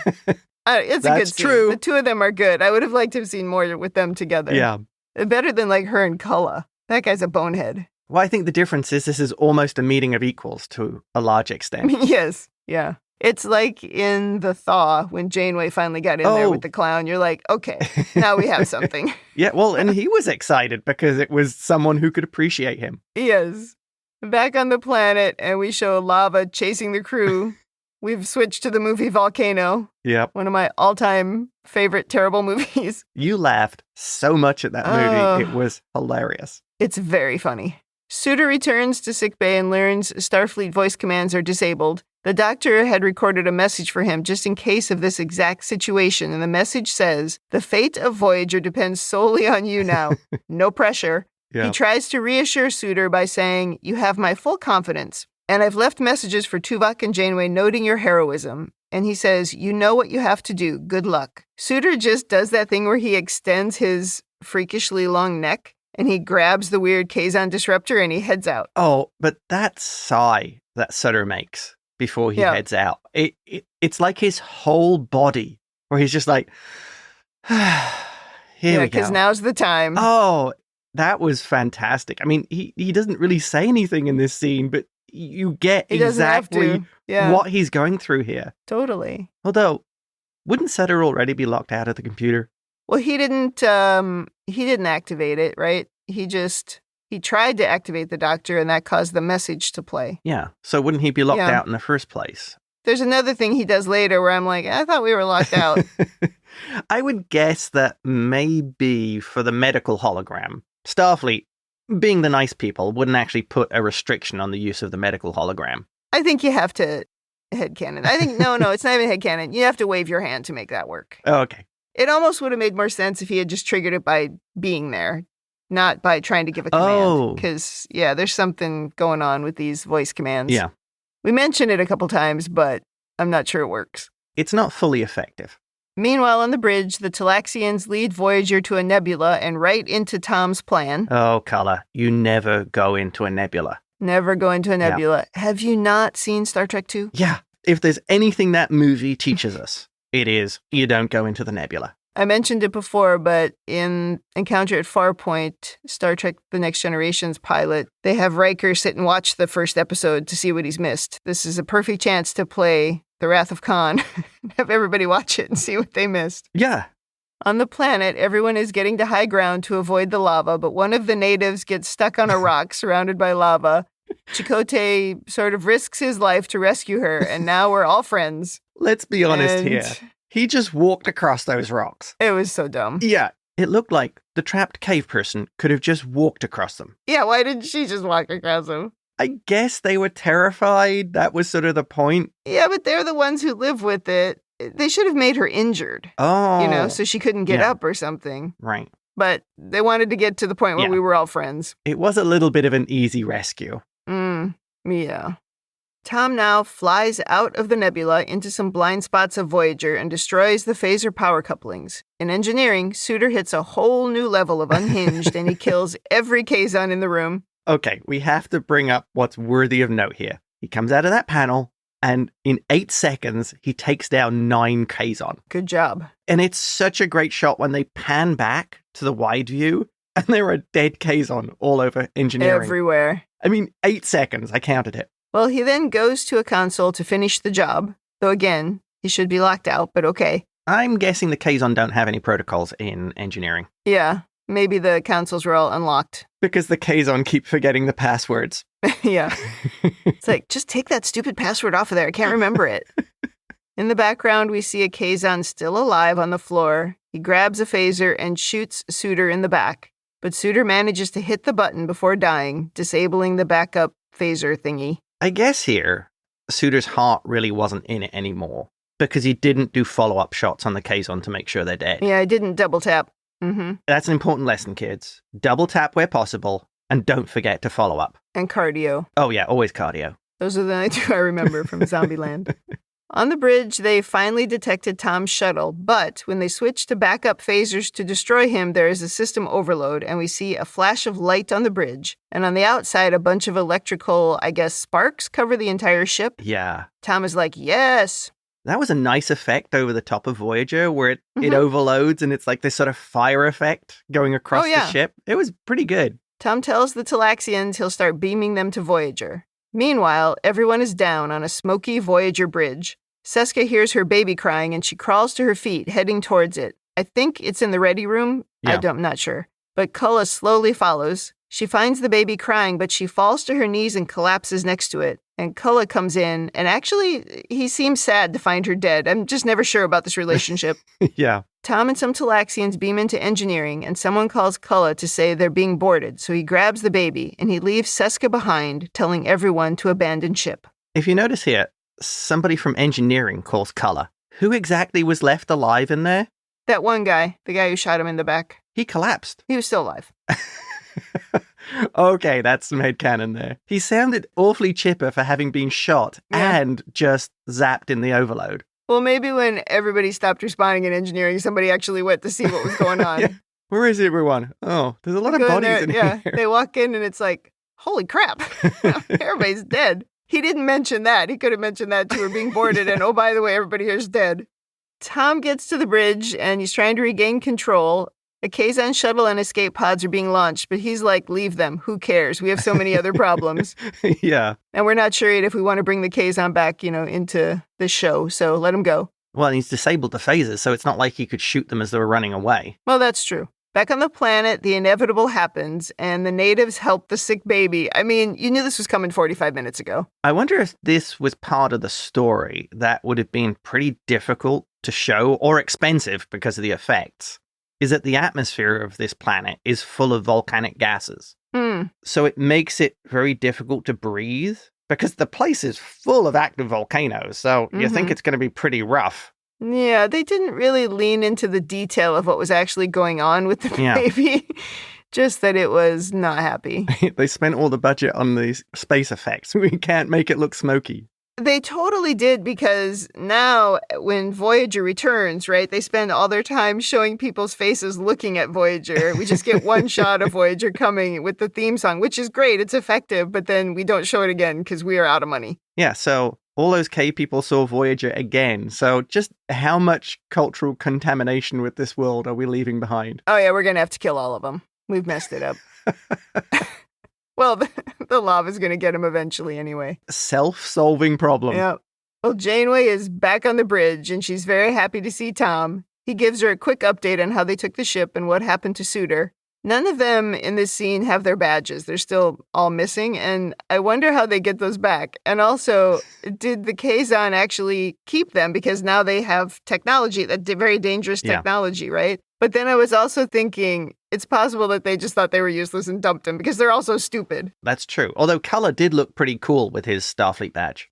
It's a good scene. True. The 2 of them are good. I would have liked to have seen more with them together. Yeah. Better than like her and Culluh. That guy's a bonehead. Well, I think the difference is this is almost a meeting of equals to a large extent. Yes. Yeah. It's like in The Thaw when Janeway finally got in there with the clown. You're like, okay, now we have something. Yeah, well, and he was excited because it was someone who could appreciate him. Yes. Back on the planet, and we show lava chasing the crew. We've switched to the movie Volcano. Yep. One of my all-time favorite terrible movies. You laughed so much at that movie. It was hilarious. It's very funny. Suder returns to sickbay and learns Starfleet voice commands are disabled. The doctor had recorded a message for him just in case of this exact situation, and the message says, "The fate of Voyager depends solely on you now. No pressure." Yeah. He tries to reassure Suder by saying, "You have my full confidence, and I've left messages for Tuvok and Janeway noting your heroism." And he says, "You know what you have to do. Good luck." Suder just does that thing where he extends his freakishly long neck, and he grabs the weird Kazon disruptor and he heads out. Oh, but that sigh that Suder makes before he heads out, it's like his whole body, where he's just like, here we go. Because now's the time. Oh, that was fantastic. I mean, he doesn't really say anything in this scene, but you get exactly what he's going through here. Totally. Although, wouldn't Suder already be locked out of the computer? Well, he didn't activate it, right? He tried to activate the doctor, and that caused the message to play. Yeah. So wouldn't he be locked out in the first place? There's another thing he does later where I'm like, I thought we were locked out. I would guess that maybe for the medical hologram, Starfleet, being the nice people, wouldn't actually put a restriction on the use of the medical hologram. I think you have to headcanon. I think, no, it's not even headcanon. You have to wave your hand to make that work. Oh, okay. It almost would have made more sense if he had just triggered it by being there, not by trying to give a command. Because, there's something going on with these voice commands. Yeah. We mentioned it a couple times, but I'm not sure it works. it's not fully effective. Meanwhile, on the bridge, the Talaxians lead Voyager to a nebula and right into Tom's plan. Oh, Culluh, you never go into a nebula. Never go into a nebula. Yeah. Have you not seen Star Trek II? Yeah. If there's anything that movie teaches us, it is you don't go into the nebula. I mentioned it before, but in Encounter at Farpoint, Star Trek The Next Generation's pilot, they have Riker sit and watch the first episode to see what he's missed. This is a perfect chance to play The Wrath of Khan. Have everybody watch it and see what they missed. Yeah. On the planet, everyone is getting to high ground to avoid the lava, but one of the natives gets stuck on a rock surrounded by lava. Chakotay sort of risks his life to rescue her, and now we're all friends. Let's be honest here. He just walked across those rocks. It was so dumb. Yeah. It looked like the trapped cave person could have just walked across them. Yeah, why didn't she just walk across them? I guess they were terrified. That was sort of the point. Yeah, but they're the ones who live with it. They should have made her injured. Oh. So she couldn't get up or something. Right. But they wanted to get to the point where we were all friends. It was a little bit of an easy rescue. Yeah. Tom now flies out of the nebula into some blind spots of Voyager and destroys the phaser power couplings. In engineering, Suder hits a whole new level of unhinged and he kills every Kazon in the room. Okay, we have to bring up what's worthy of note here. He comes out of that panel, and in 8 seconds, he takes down 9 Kazon. Good job. And it's such a great shot when they pan back to the wide view, and there are dead Kazon all over engineering. Everywhere. I mean, 8 seconds, I counted it. Well, he then goes to a console to finish the job, though again, he should be locked out, but okay. I'm guessing the Kazon don't have any protocols in engineering. Yeah, maybe the consoles were all unlocked. Because the Kazon keep forgetting the passwords. Yeah. It's like, just take that stupid password off of there. I can't remember it. In the background, we see a Kazon still alive on the floor. He grabs a phaser and shoots Suder in the back. But Suder manages to hit the button before dying, disabling the backup phaser thingy. I guess here, Suder's heart really wasn't in it anymore. Because he didn't do follow-up shots on the Kazon to make sure they're dead. Yeah, I didn't double tap. That's an important lesson, kids. Double tap where possible, and don't forget to follow up. And cardio. Oh yeah, always cardio. Those are the only 2 I remember from Zombieland. On the bridge, they finally detected Tom's shuttle, but when they switch to backup phasers to destroy him, there is a system overload, and we see a flash of light on the bridge. And on the outside, a bunch of electrical, sparks cover the entire ship. Yeah. Tom is like, yes. That was a nice effect over the top of Voyager where it overloads and it's like this sort of fire effect going across the ship. It was pretty good. Tom tells the Talaxians he'll start beaming them to Voyager. Meanwhile, everyone is down on a smoky Voyager bridge. Seska hears her baby crying and she crawls to her feet, heading towards it. I think it's in the ready room. Yeah. I'm not sure. But Culluh slowly follows. She finds the baby crying, but she falls to her knees and collapses next to it. And Culluh comes in, and actually, he seems sad to find her dead. I'm just never sure about this relationship. Yeah. Tom and some Talaxians beam into engineering, and someone calls Culluh to say they're being boarded, so he grabs the baby, and he leaves Seska behind, telling everyone to abandon ship. If you notice here, somebody from engineering calls Culluh. Who exactly was left alive in there? That one guy, the guy who shot him in the back. He collapsed. He was still alive. Okay, that's some headcanon there. He sounded awfully chipper for having been shot and just zapped in the overload. Well, maybe when everybody stopped responding in engineering, somebody actually went to see what was going on. Yeah. Where is everyone? Oh, there's a lot of bodies in here. They walk in and it's like, holy crap, everybody's dead. He didn't mention that. He could have mentioned that too, or being boarded and, oh, by the way, everybody here's dead. Tom gets to the bridge and he's trying to regain control. A Kazon shuttle and escape pods are being launched, but he's like, leave them. Who cares? We have so many other problems. Yeah. And we're not sure yet if we want to bring the Kazon back, into the show, so let him go. Well, he's disabled the phasers, so it's not like he could shoot them as they were running away. Well, that's true. Back on the planet, the inevitable happens, and the natives help the sick baby. I mean, you knew this was coming 45 minutes ago. I wonder if this was part of the story that would have been pretty difficult to show or expensive because of the effects. Is that the atmosphere of this planet is full of volcanic gases. So it makes it very difficult to breathe because the place is full of active volcanoes. So you think it's going to be pretty rough. Yeah, they didn't really lean into the detail of what was actually going on with the baby. Just that it was not happy. They spent all the budget on these space effects. We can't make it look smoky. They totally did, because now when Voyager returns, right, they spend all their time showing people's faces looking at Voyager. We just get one shot of Voyager coming with the theme song, which is great. It's effective, but then we don't show it again because we are out of money. Yeah, so all those K people saw Voyager again. So just how much cultural contamination with this world are we leaving behind? Oh, yeah, we're going to have to kill all of them. We've messed it up. Well, the lava's going to get him eventually anyway. Self-solving problem. Yeah. Well, Janeway is back on the bridge, and she's very happy to see Tom. He gives her a quick update on how they took the ship and what happened to Suder. None of them in this scene have their badges. They're still all missing, and I wonder how they get those back. And also, did the Kazon actually keep them? Because now they have technology, that very dangerous technology, right? But then I was also thinking, it's possible that they just thought they were useless and dumped him because they're all so stupid. That's true. Although Culluh did look pretty cool with his Starfleet badge.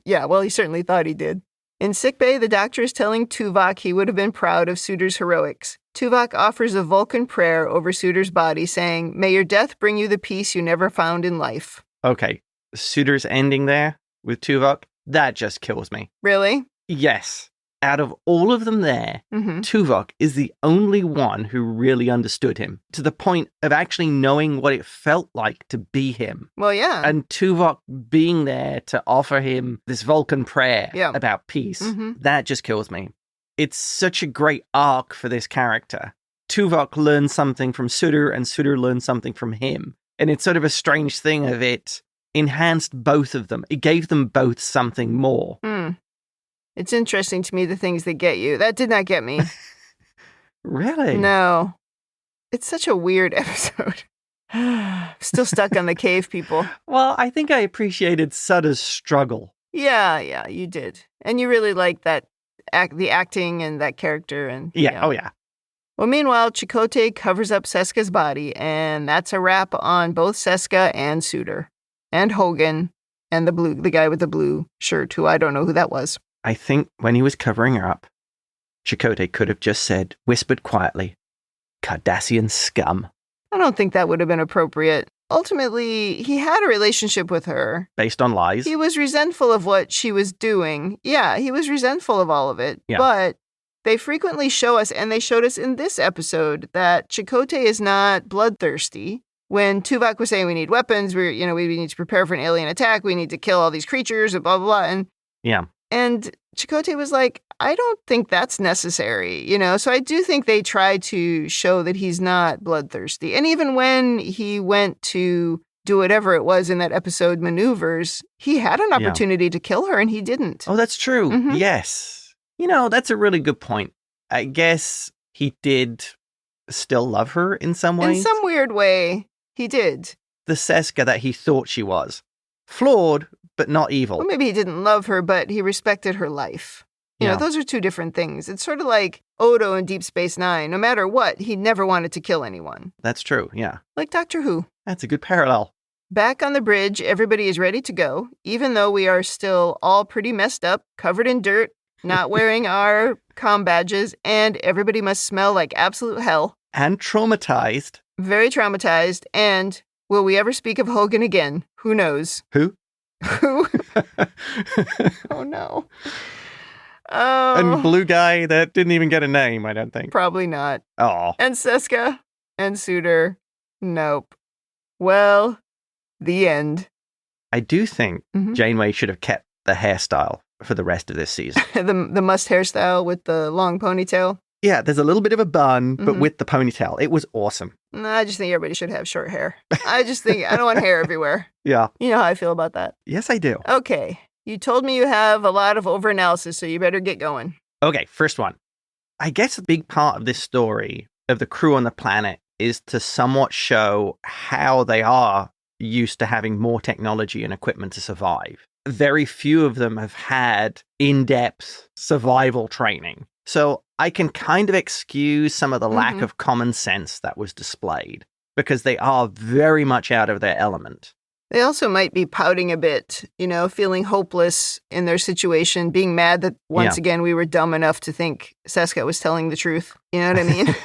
Yeah, well, he certainly thought he did. In sickbay, the doctor is telling Tuvok he would have been proud of Suder's heroics. Tuvok offers a Vulcan prayer over Suder's body, saying, "May your death bring you the peace you never found in life." Okay, Suder's ending there with Tuvok, that just kills me. Really? Yes. Out of all of them there, Tuvok is the only one who really understood him, to the point of actually knowing what it felt like to be him. Well, yeah. And Tuvok being there to offer him this Vulcan prayer about peace, that just kills me. It's such a great arc for this character. Tuvok learned something from Suder, and Suder learned something from him. And it's sort of a strange thing of it enhanced both of them. It gave them both something more. It's interesting to me, the things that get you. That did not get me. Really? No. It's such a weird episode. Still stuck on the cave people. Well, I think I appreciated Suder's struggle. Yeah, you did. And you really liked that, the acting and that character. And Oh yeah. Well, meanwhile, Chakotay covers up Seska's body, and that's a wrap on both Seska and Suder. And Hogan, and the guy with the blue shirt, who I don't know who that was. I think when he was covering her up, Chakotay could have just whispered quietly, "Cardassian scum." I don't think that would have been appropriate. Ultimately, he had a relationship with her. Based on lies? He was resentful of what she was doing. Yeah, he was resentful of all of it. Yeah. But they frequently show us, and they showed us in this episode, that Chakotay is not bloodthirsty. When Tuvok was saying we need weapons, we need to prepare for an alien attack, we need to kill all these creatures, and blah, blah, blah. And Chakotay was like, I don't think that's necessary, So I do think they try to show that he's not bloodthirsty. And even when he went to do whatever it was in that episode, Maneuvers, he had an opportunity to kill her and he didn't. Oh, that's true. Yes. That's a really good point. I guess he did still love her in some ways. In some weird way, he did. The Seska that he thought she was. Flawed, but not evil. Well, maybe he didn't love her, but he respected her life. You know, those are two different things. It's sort of like Odo in Deep Space Nine. No matter what, he never wanted to kill anyone. That's true, yeah. Like Doctor Who. That's a good parallel. Back on the bridge, everybody is ready to go, even though we are still all pretty messed up, covered in dirt, not wearing our comm badges, and everybody must smell like absolute hell. And traumatized. Very traumatized, and will we ever speak of Hogan again? Who knows? Who? Who? Oh, no. Oh. And blue guy that didn't even get a name, I don't think. Probably not. Oh. And Seska and Suder. Nope. Well, the end. I do think Janeway should have kept the hairstyle for the rest of this season. the must hairstyle with the long ponytail. Yeah, there's a little bit of a bun, but with the ponytail. It was awesome. No, I just think everybody should have short hair. I don't want hair everywhere. Yeah. You know how I feel about that. Yes, I do. Okay. You told me you have a lot of overanalysis, so you better get going. Okay, first one. I guess a big part of this story of the crew on the planet is to somewhat show how they are used to having more technology and equipment to survive. Very few of them have had in-depth survival training. So I can kind of excuse some of the lack of common sense that was displayed, because they are very much out of their element. They also might be pouting a bit, feeling hopeless in their situation, being mad that once again we were dumb enough to think Seska was telling the truth. You know what I mean?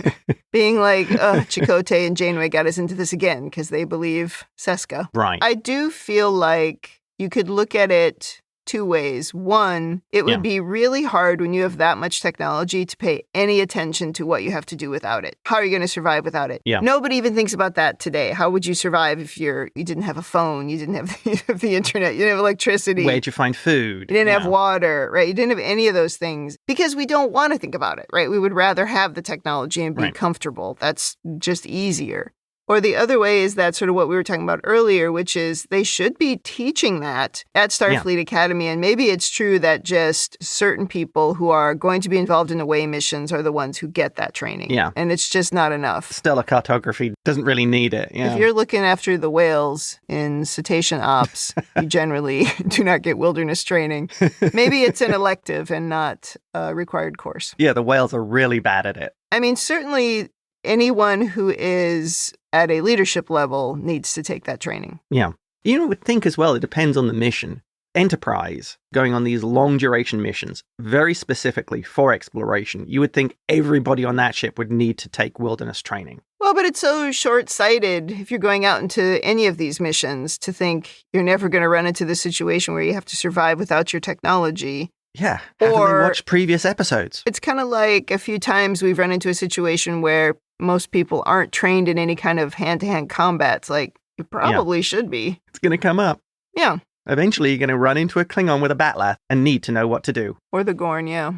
Being like, Chakotay and Janeway got us into this again because they believe Seska. Right. I do feel like you could look at it two ways. One, it would be really hard when you have that much technology to pay any attention to what you have to do without it. How are you going to survive without it? Yeah. Nobody even thinks about that today. How would you survive if you didn't have a phone, you didn't have the internet, you didn't have electricity? Where'd you find food? You didn't have water, right? You didn't have any of those things because we don't want to think about it, right? We would rather have the technology and be comfortable. That's just easier. Or the other way is that sort of what we were talking about earlier, which is they should be teaching that at Starfleet Academy. And maybe it's true that just certain people who are going to be involved in away missions are the ones who get that training. Yeah. And it's just not enough. Stellar cartography doesn't really need it. Yeah. If you're looking after the whales in cetacean ops, you generally do not get wilderness training. Maybe it's an elective and not a required course. Yeah, the whales are really bad at it. I mean, certainly anyone who is at a leadership level needs to take that training. Yeah. You would think as well, it depends on the mission. Enterprise, going on these long duration missions, very specifically for exploration, you would think everybody on that ship would need to take wilderness training. Well, but it's so short-sighted if you're going out into any of these missions to think you're never going to run into the situation where you have to survive without your technology. Yeah, haven't they watched previous episodes? It's kind of like a few times we've run into a situation where most people aren't trained in any kind of hand-to-hand combat. It's like, you probably should be. It's going to come up. Yeah. Eventually, you're going to run into a Klingon with a bat'lath and need to know what to do. Or the Gorn, yeah.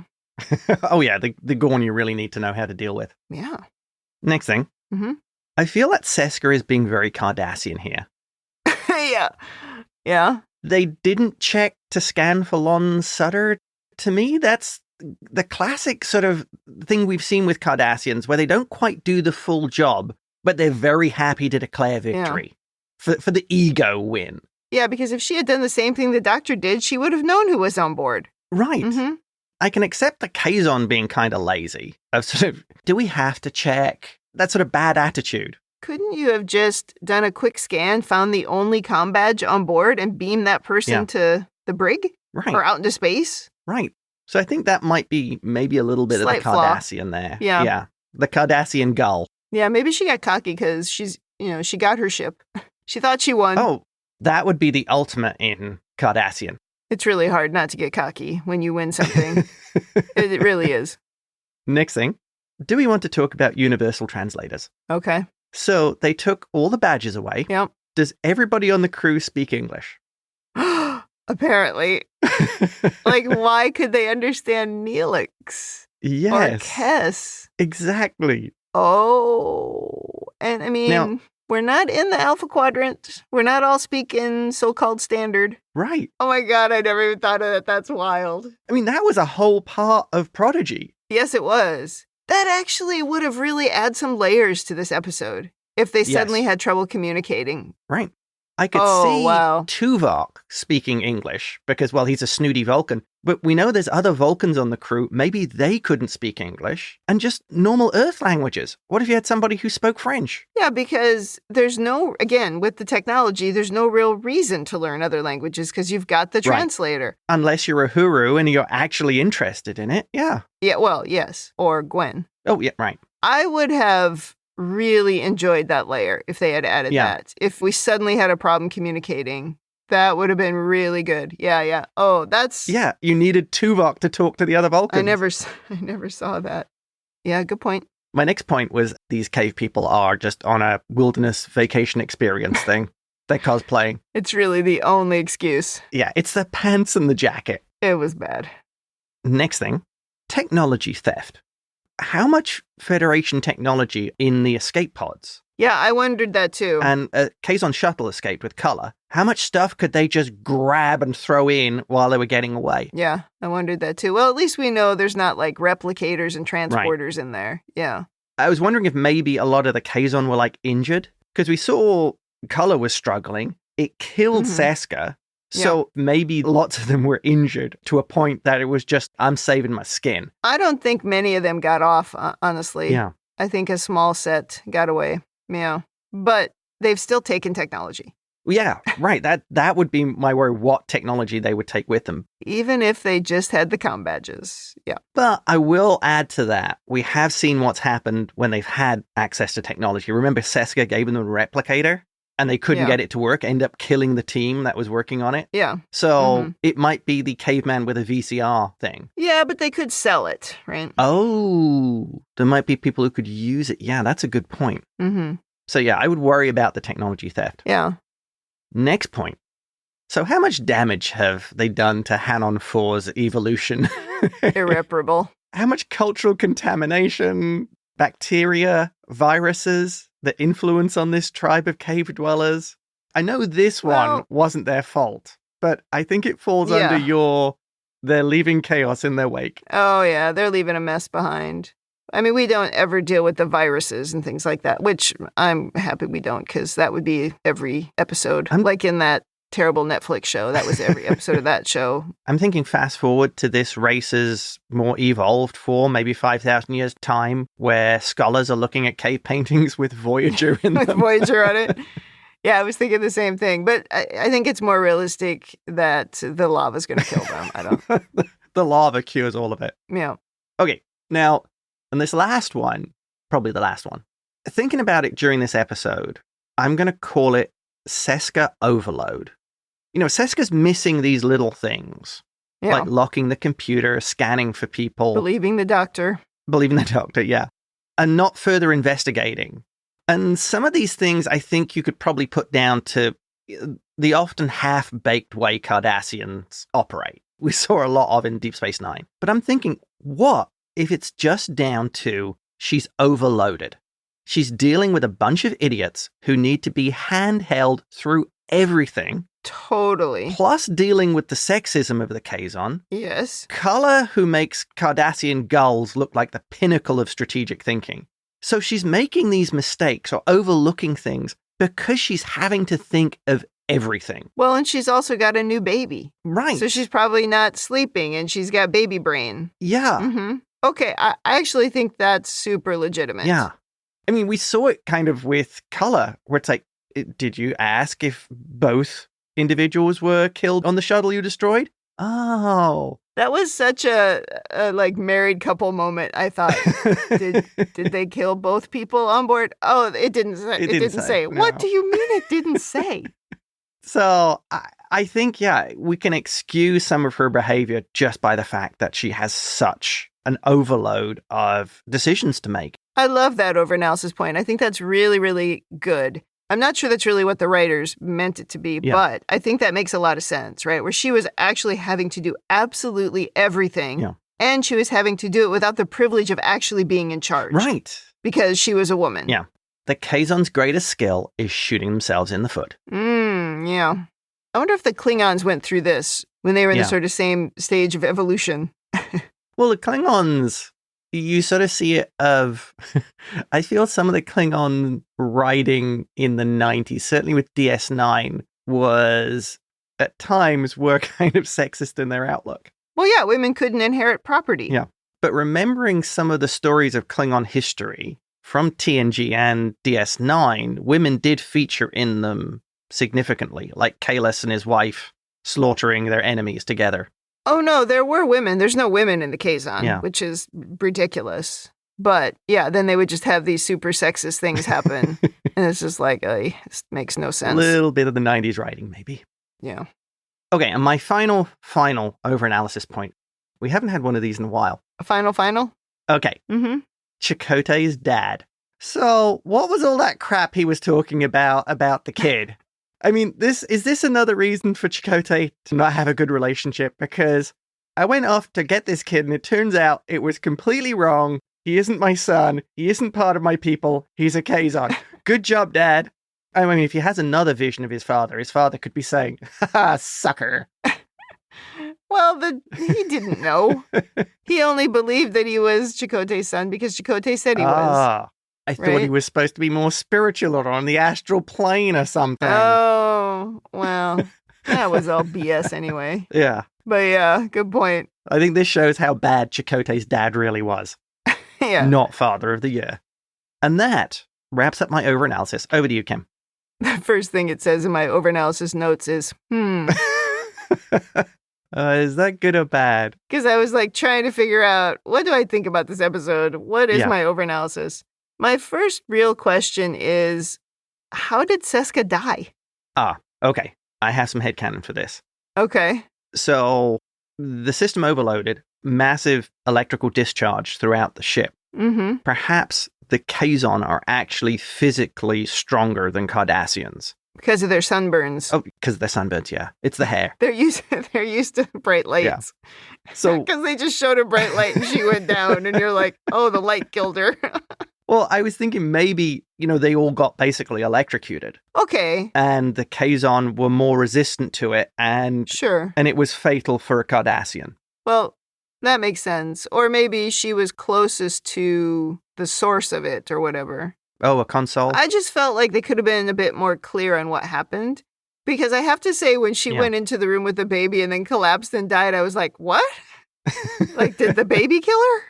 Oh, yeah, the Gorn you really need to know how to deal with. Yeah. Next thing. Mm-hmm. I feel that Seska is being very Cardassian here. Yeah. Yeah. They didn't check to scan for Lon Suder. To me, that's the classic sort of thing we've seen with Cardassians, where they don't quite do the full job, but they're very happy to declare victory for the ego win. Yeah, because if she had done the same thing the doctor did, she would have known who was on board. Right. Mm-hmm. I can accept the Kazon being kind of lazy. Of sort of, do we have to check? That sort of bad attitude. Couldn't you have just done a quick scan, found the only comm badge on board, and beamed that person to the brig? Right. Or out into space? Right. So I think that might be maybe a little bit Slight of the Cardassian there. Yeah. Yeah. The Cardassian gull. Yeah, maybe she got cocky because she got her ship. She thought she won. Oh, that would be the ultimate in Cardassian. It's really hard not to get cocky when you win something. It really is. Next thing, do we want to talk about universal translators? Okay. So they took all the badges away. Yep. Does everybody on the crew speak English? Apparently. Like, why could they understand Neelix? Yes. Or Kes? Exactly. Oh. And I mean, now, we're not in the Alpha Quadrant. We're not all speaking so-called standard. Right. Oh my God, I never even thought of that. That's wild. I mean, that was a whole part of Prodigy. Yes, it was. That actually would have really added some layers to this episode if they suddenly had trouble communicating. Right. I could see Tuvok speaking English because, well, he's a snooty Vulcan. But we know there's other Vulcans on the crew. Maybe they couldn't speak English and just normal Earth languages. What if you had somebody who spoke French? Yeah, because there's again, with the technology, there's no real reason to learn other languages because you've got the translator. Unless you're a Huru and you're actually interested in it. Yeah. Yeah, well, yes. Or Gwen. Oh, yeah, right. I would have really enjoyed that layer if they had added that. If we suddenly had a problem communicating, that would have been really good. Yeah. Oh, that's... Yeah, you needed Tuvok to talk to the other Vulcans. I never saw that. Yeah, good point. My next point was these cave people are just on a wilderness vacation experience thing. They're cosplaying. It's really the only excuse. Yeah, it's the pants and the jacket. It was bad. Next thing, technology theft. How much Federation technology in the escape pods? Yeah, I wondered that too. And Kazon shuttle escaped with Culluh. How much stuff could they just grab and throw in while they were getting away? Yeah, I wondered that too. Well, at least we know there's not like replicators and transporters in there. Yeah. I was wondering if maybe a lot of the Kazon were like injured because we saw Culluh was struggling. It killed Seska. So maybe lots of them were injured to a point that it was just, I'm saving my skin. I don't think many of them got off, honestly. Yeah. I think a small set got away. Yeah. But they've still taken technology. Yeah, right. That would be my worry, what technology they would take with them. Even if they just had the comm badges. Yeah. But I will add to that. We have seen what's happened when they've had access to technology. Remember Seska gave them the replicator? and they couldn't Yeah. get it to work, end up killing the team that was working on it. Yeah. So it might be the caveman with a VCR thing. Yeah, but they could sell it, right? Oh, there might be people who could use it. Yeah, that's a good point. Mm-hmm. So yeah, I would worry about the technology theft. Yeah. Next point. So how much damage have they done to Hanon 4's evolution? Irreparable. How much cultural contamination, bacteria, viruses, the influence on this tribe of cave dwellers? I know this one wasn't their fault, but I think it falls under they're leaving chaos in their wake. Oh, yeah, they're leaving a mess behind. I mean, we don't ever deal with the viruses and things like that, which I'm happy we don't, because that would be every episode. Like in that terrible Netflix show, that was every episode of that show. I'm thinking fast forward to this race's more evolved form, maybe 5,000 years' time, where scholars are looking at cave paintings with Voyager in them. With Voyager on it. Yeah, I was thinking the same thing, but I think it's more realistic that the lava's going to kill them. I don't. The lava cures all of it. Yeah. Okay, now, and this last one, probably the last one. Thinking about it during this episode, I'm going to call it Seska overload. You know, Seska's missing these little things, like locking the computer, scanning for people. Believing the doctor, yeah. And not further investigating. And some of these things I think you could probably put down to the often half-baked way Cardassians operate. We saw a lot of in Deep Space Nine. But I'm thinking, what if it's just down to she's overloaded? She's dealing with a bunch of idiots who need to be handheld through everything. Totally. Plus dealing with the sexism of the Kazon. Yes. Culluh, who makes Cardassian gulls look like the pinnacle of strategic thinking. So she's making these mistakes or overlooking things because she's having to think of everything. Well, and she's also got a new baby. Right. So she's probably not sleeping and she's got baby brain. Yeah. Mm-hmm. Okay, I actually think that's super legitimate. Yeah. I mean, we saw it kind of with Culluh, where it's like, did you ask if both individuals were killed on the shuttle you destroyed? Oh. That was such a like married couple moment, I thought. Did they kill both people on board? Oh, it didn't say. It didn't say. No. What do you mean it didn't say? So I think, we can excuse some of her behavior just by the fact that she has such an overload of decisions to make. I love that overanalysis point. I think that's really, really good. I'm not sure that's really what the writers meant it to be, but I think that makes a lot of sense, right? Where she was actually having to do absolutely everything, and she was having to do it without the privilege of actually being in charge. Right. Because she was a woman. Yeah. The Kazon's greatest skill is shooting themselves in the foot. Yeah. I wonder if the Klingons went through this when they were in the sort of same stage of evolution. Well, the Klingons, you sort of see it of, I feel some of the Klingon writing in the 90s, certainly with DS9, was at times were kind of sexist in their outlook. Well, yeah, women couldn't inherit property. Yeah. But remembering some of the stories of Klingon history from TNG and DS9, women did feature in them significantly, like Kahless and his wife slaughtering their enemies together. Oh, no, there were women. There's no women in the Kazon, which is ridiculous. But, yeah, then they would just have these super sexist things happen. And it's just like, this makes no sense. A little bit of the 90s writing, maybe. Yeah. Okay, and my final overanalysis point. We haven't had one of these in a while. A final? Okay. Mm-hmm. Chakotay's dad. So, what was all that crap he was talking about the kid? I mean, is this another reason for Chakotay to not have a good relationship? Because I went off to get this kid, and it turns out it was completely wrong. He isn't my son. He isn't part of my people. He's a Kazon. Good job, Dad. I mean, if he has another vision of his father could be saying, "Ha, sucker." Well, he didn't know. He only believed that he was Chakotay's son because Chakotay said he was. I thought he was supposed to be more spiritual or on the astral plane or something. Oh, well, that was all BS anyway. Yeah. But yeah, good point. I think this shows how bad Chakotay's dad really was. Yeah. Not Father of the Year. And that wraps up my overanalysis. Over to you, Kim. The first thing it says in my overanalysis notes is, Is that good or bad? Because I was like trying to figure out, what do I think about this episode? What is my overanalysis? My first real question is, how did Seska die? Okay. I have some headcanon for this. Okay. So the system overloaded, massive electrical discharge throughout the ship. Mm-hmm. Perhaps the Kazon are actually physically stronger than Cardassians. Because of their sunburns. Oh, because of their sunburns, yeah. It's the hair. They're used to bright lights. Yeah. So, because they just showed a bright light and she went down and you're like, oh, the light killed her. well, I was thinking maybe, they all got basically electrocuted. Okay. And the Kazon were more resistant to it and sure. And it was fatal for a Cardassian. Well, that makes sense. Or maybe she was closest to the source of it or whatever. Oh, a console? I just felt like they could have been a bit more clear on what happened. Because I have to say, when she went into the room with the baby and then collapsed and died, I was like, what? Like, did the baby kill her?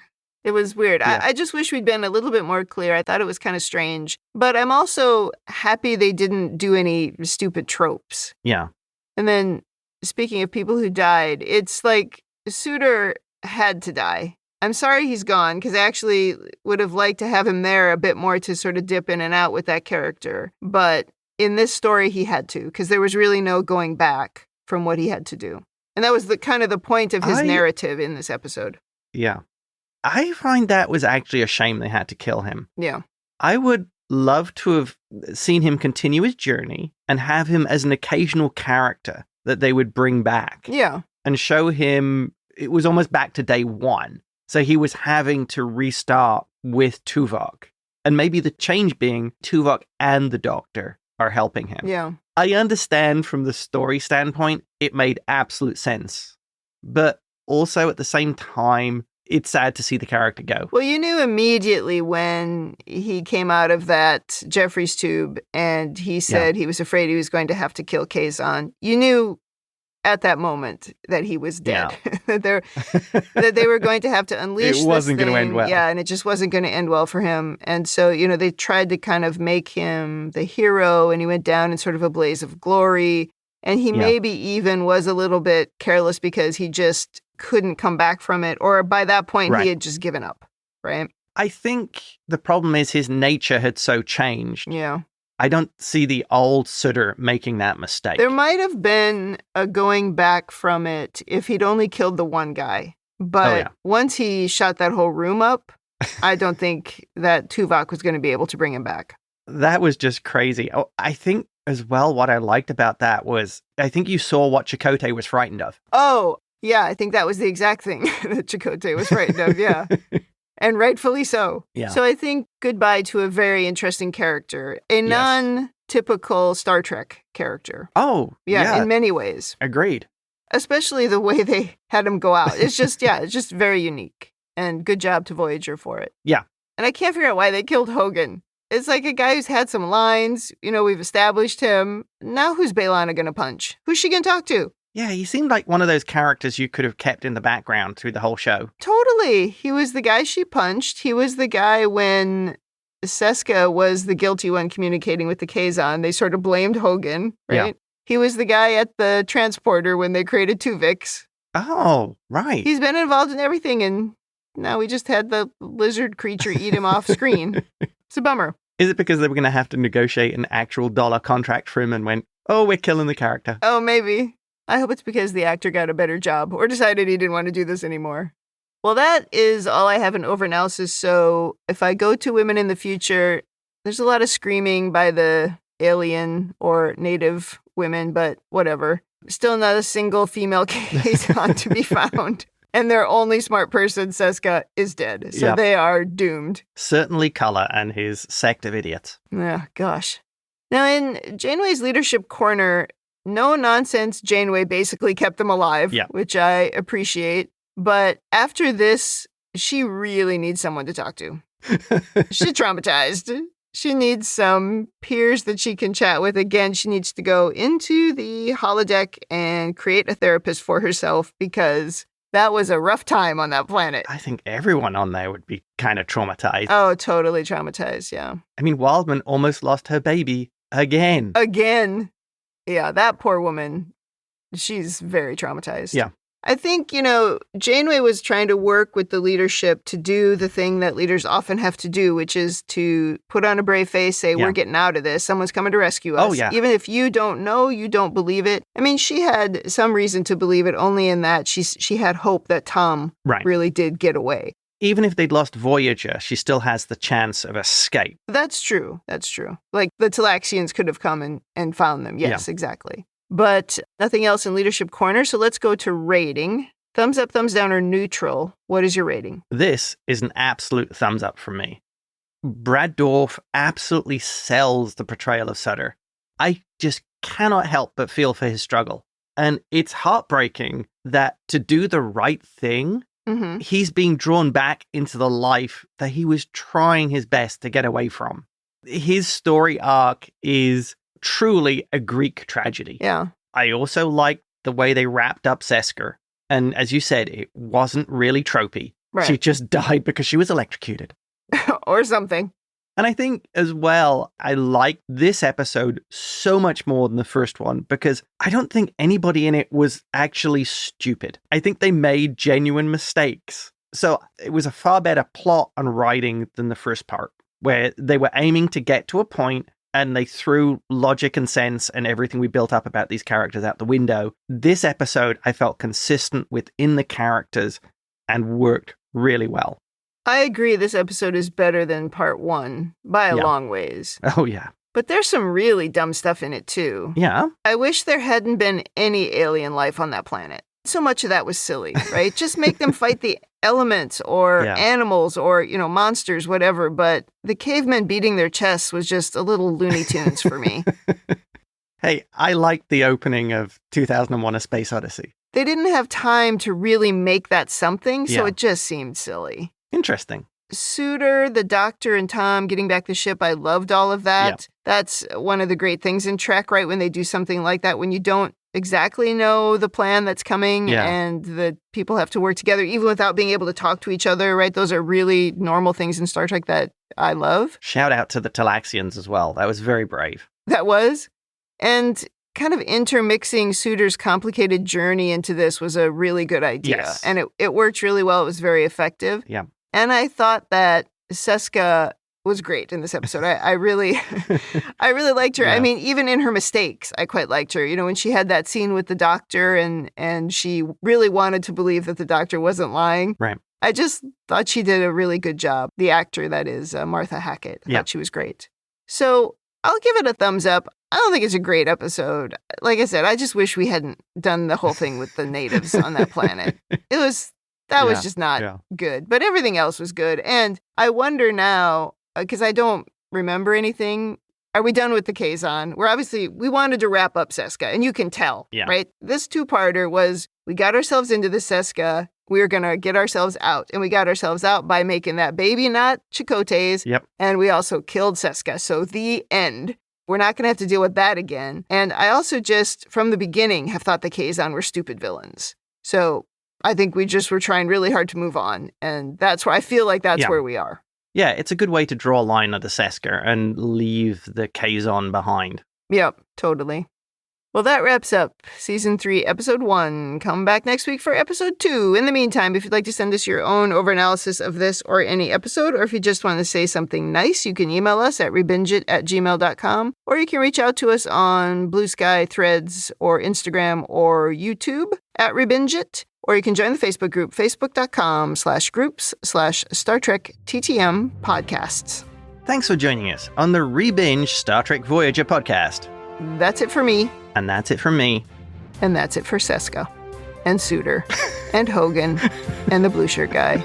It was weird. Yeah. I just wish we'd been a little bit more clear. I thought it was kind of strange. But I'm also happy they didn't do any stupid tropes. Yeah. And then, speaking of people who died, it's like Suder had to die. I'm sorry he's gone, because I actually would have liked to have him there a bit more to sort of dip in and out with that character. But in this story, he had to, because there was really no going back from what he had to do. And that was the kind of the point of his narrative in this episode. Yeah. I find that was actually a shame they had to kill him. Yeah. I would love to have seen him continue his journey and have him as an occasional character that they would bring back. Yeah. And show him, it was almost back to day one. So he was having to restart with Tuvok. And maybe the change being Tuvok and the Doctor are helping him. Yeah. I understand from the story standpoint, it made absolute sense. But also at the same time, it's sad to see the character go. Well, you knew immediately when he came out of that Jeffries tube and he said he was afraid he was going to have to kill Kazon. You knew at that moment that he was dead. Yeah. that they were going to have to unleash it wasn't this thing. Going to end well. Yeah, and it just wasn't going to end well for him. And so, they tried to kind of make him the hero, and he went down in sort of a blaze of glory. And he maybe even was a little bit careless because he just couldn't come back from it. Or by that point, he had just given up, right? I think the problem is his nature had so changed. Yeah. I don't see the old Suder making that mistake. There might have been a going back from it if he'd only killed the one guy. But once he shot that whole room up, I don't think that Tuvok was going to be able to bring him back. That was just crazy. Oh, I think as well what I liked about that was, I think you saw what Chakotay was frightened of. Oh, yeah, I think that was the exact thing that Chakotay was frightened of, yeah. And rightfully so. Yeah. So I think goodbye to a very interesting character. A non-typical Star Trek character. Oh, yeah. In many ways. Agreed. Especially the way they had him go out. It's just, it's just very unique. And good job to Voyager for it. Yeah. And I can't figure out why they killed Hogan. It's like a guy who's had some lines. We've established him. Now who's B'Elanna going to punch? Who's she going to talk to? Yeah, he seemed like one of those characters you could have kept in the background through the whole show. Totally. He was the guy she punched. He was the guy when Seska was the guilty one communicating with the Kazon. They sort of blamed Hogan, right? Yeah. He was the guy at the transporter when they created Tuvix. Oh, right. He's been involved in everything, and now we just had the lizard creature eat him off screen. It's a bummer. Is it because they were going to have to negotiate an actual dollar contract for him and went, oh, we're killing the character? Oh, maybe. I hope it's because the actor got a better job or decided he didn't want to do this anymore. Well, that is all I have in overanalysis. So if I go to women in the future, there's a lot of screaming by the alien or native women, but whatever. Still not a single female Kazon to be found. And their only smart person, Seska, is dead. So they are doomed. Certainly Culluh and his sect of idiots. Yeah, gosh. Now, in Janeway's leadership corner, no nonsense Janeway basically kept them alive, which I appreciate. But after this, she really needs someone to talk to. She's traumatized. She needs some peers that she can chat with. Again, she needs to go into the holodeck and create a therapist for herself because that was a rough time on that planet. I think everyone on there would be kind of traumatized. Oh, totally traumatized, yeah. I mean, Wildman almost lost her baby again. Yeah, that poor woman, she's very traumatized. Yeah. I think, Janeway was trying to work with the leadership to do the thing that leaders often have to do, which is to put on a brave face, say, we're getting out of this. Someone's coming to rescue us. Oh, yeah. Even if you don't know, you don't believe it. I mean, she had some reason to believe it, only in that she had hope that Tom really did get away. Even if they'd lost Voyager, she still has the chance of escape. That's true. Like the Talaxians could have come and found them. Yes, exactly. But nothing else in Leadership Corner, so let's go to rating. Thumbs up, thumbs down, or neutral. What is your rating? This is an absolute thumbs up from me. Brad Dourif absolutely sells the portrayal of Suder. I just cannot help but feel for his struggle. And it's heartbreaking that to do the right thing, he's being drawn back into the life that he was trying his best to get away from. His story arc is truly a Greek tragedy. Yeah. I also like the way they wrapped up Seska. And as you said, it wasn't really tropey. Right. She just died because she was electrocuted. Or something. And I think as well, I like this episode so much more than the first one because I don't think anybody in it was actually stupid. I think they made genuine mistakes. So it was a far better plot and writing than the first part, where they were aiming to get to a point and they threw logic and sense and everything we built up about these characters out the window. This episode, I felt consistent within the characters and worked really well. I agree this episode is better than part one by a long ways. Oh, yeah. But there's some really dumb stuff in it, too. Yeah. I wish there hadn't been any alien life on that planet. So much of that was silly, right? Just make them fight the elements or animals or, monsters, whatever. But the cavemen beating their chests was just a little Looney Tunes for me. Hey, I liked the opening of 2001: A Space Odyssey. They didn't have time to really make that something, so it just seemed silly. Interesting. Suder, the doctor, and Tom getting back the ship, I loved all of that. Yep. That's one of the great things in Trek, right? When they do something like that, when you don't exactly know the plan that's coming and the people have to work together, even without being able to talk to each other, right? Those are really normal things in Star Trek that I love. Shout out to the Talaxians as well. That was very brave. That was. And kind of intermixing Suder's complicated journey into this was a really good idea. Yes. And it worked really well. It was very effective. Yeah. And I thought that Seska was great in this episode. I really liked her. Yeah. I mean, even in her mistakes, I quite liked her. When she had that scene with the doctor and she really wanted to believe that the doctor wasn't lying. Right. I just thought she did a really good job. The actor, that is, Martha Hackett. I thought she was great. So I'll give it a thumbs up. I don't think it's a great episode. Like I said, I just wish we hadn't done the whole thing with the natives on that planet. That was just not good. But everything else was good. And I wonder now, because I don't remember anything, are we done with the Kazon? We wanted to wrap up Seska, and you can tell, right? This two-parter was, we got ourselves into the Seska, we were going to get ourselves out. And we got ourselves out by making that baby not Chakotay's. Yep. And we also killed Seska. So the end. We're not going to have to deal with that again. And I also just, from the beginning, have thought the Kazon were stupid villains. So I think we just were trying really hard to move on. And that's where I feel like that's where we are. Yeah, it's a good way to draw a line of the Seska and leave the Kazon behind. Yep, totally. Well, that wraps up Season 3, Episode 1. Come back next week for Episode 2. In the meantime, if you'd like to send us your own overanalysis of this or any episode, or if you just want to say something nice, you can email us at rebingeit@gmail.com, or you can reach out to us on Blue Sky, Threads, or Instagram, or YouTube at ReBingeeit, or you can join the Facebook group, facebook.com/groups/Star Trek TTM podcasts. Thanks for joining us on the ReBinge Star Trek Voyager podcast. That's it for me. And that's it from me. And that's it for Seska. And Suder. And Hogan. And the blue shirt guy.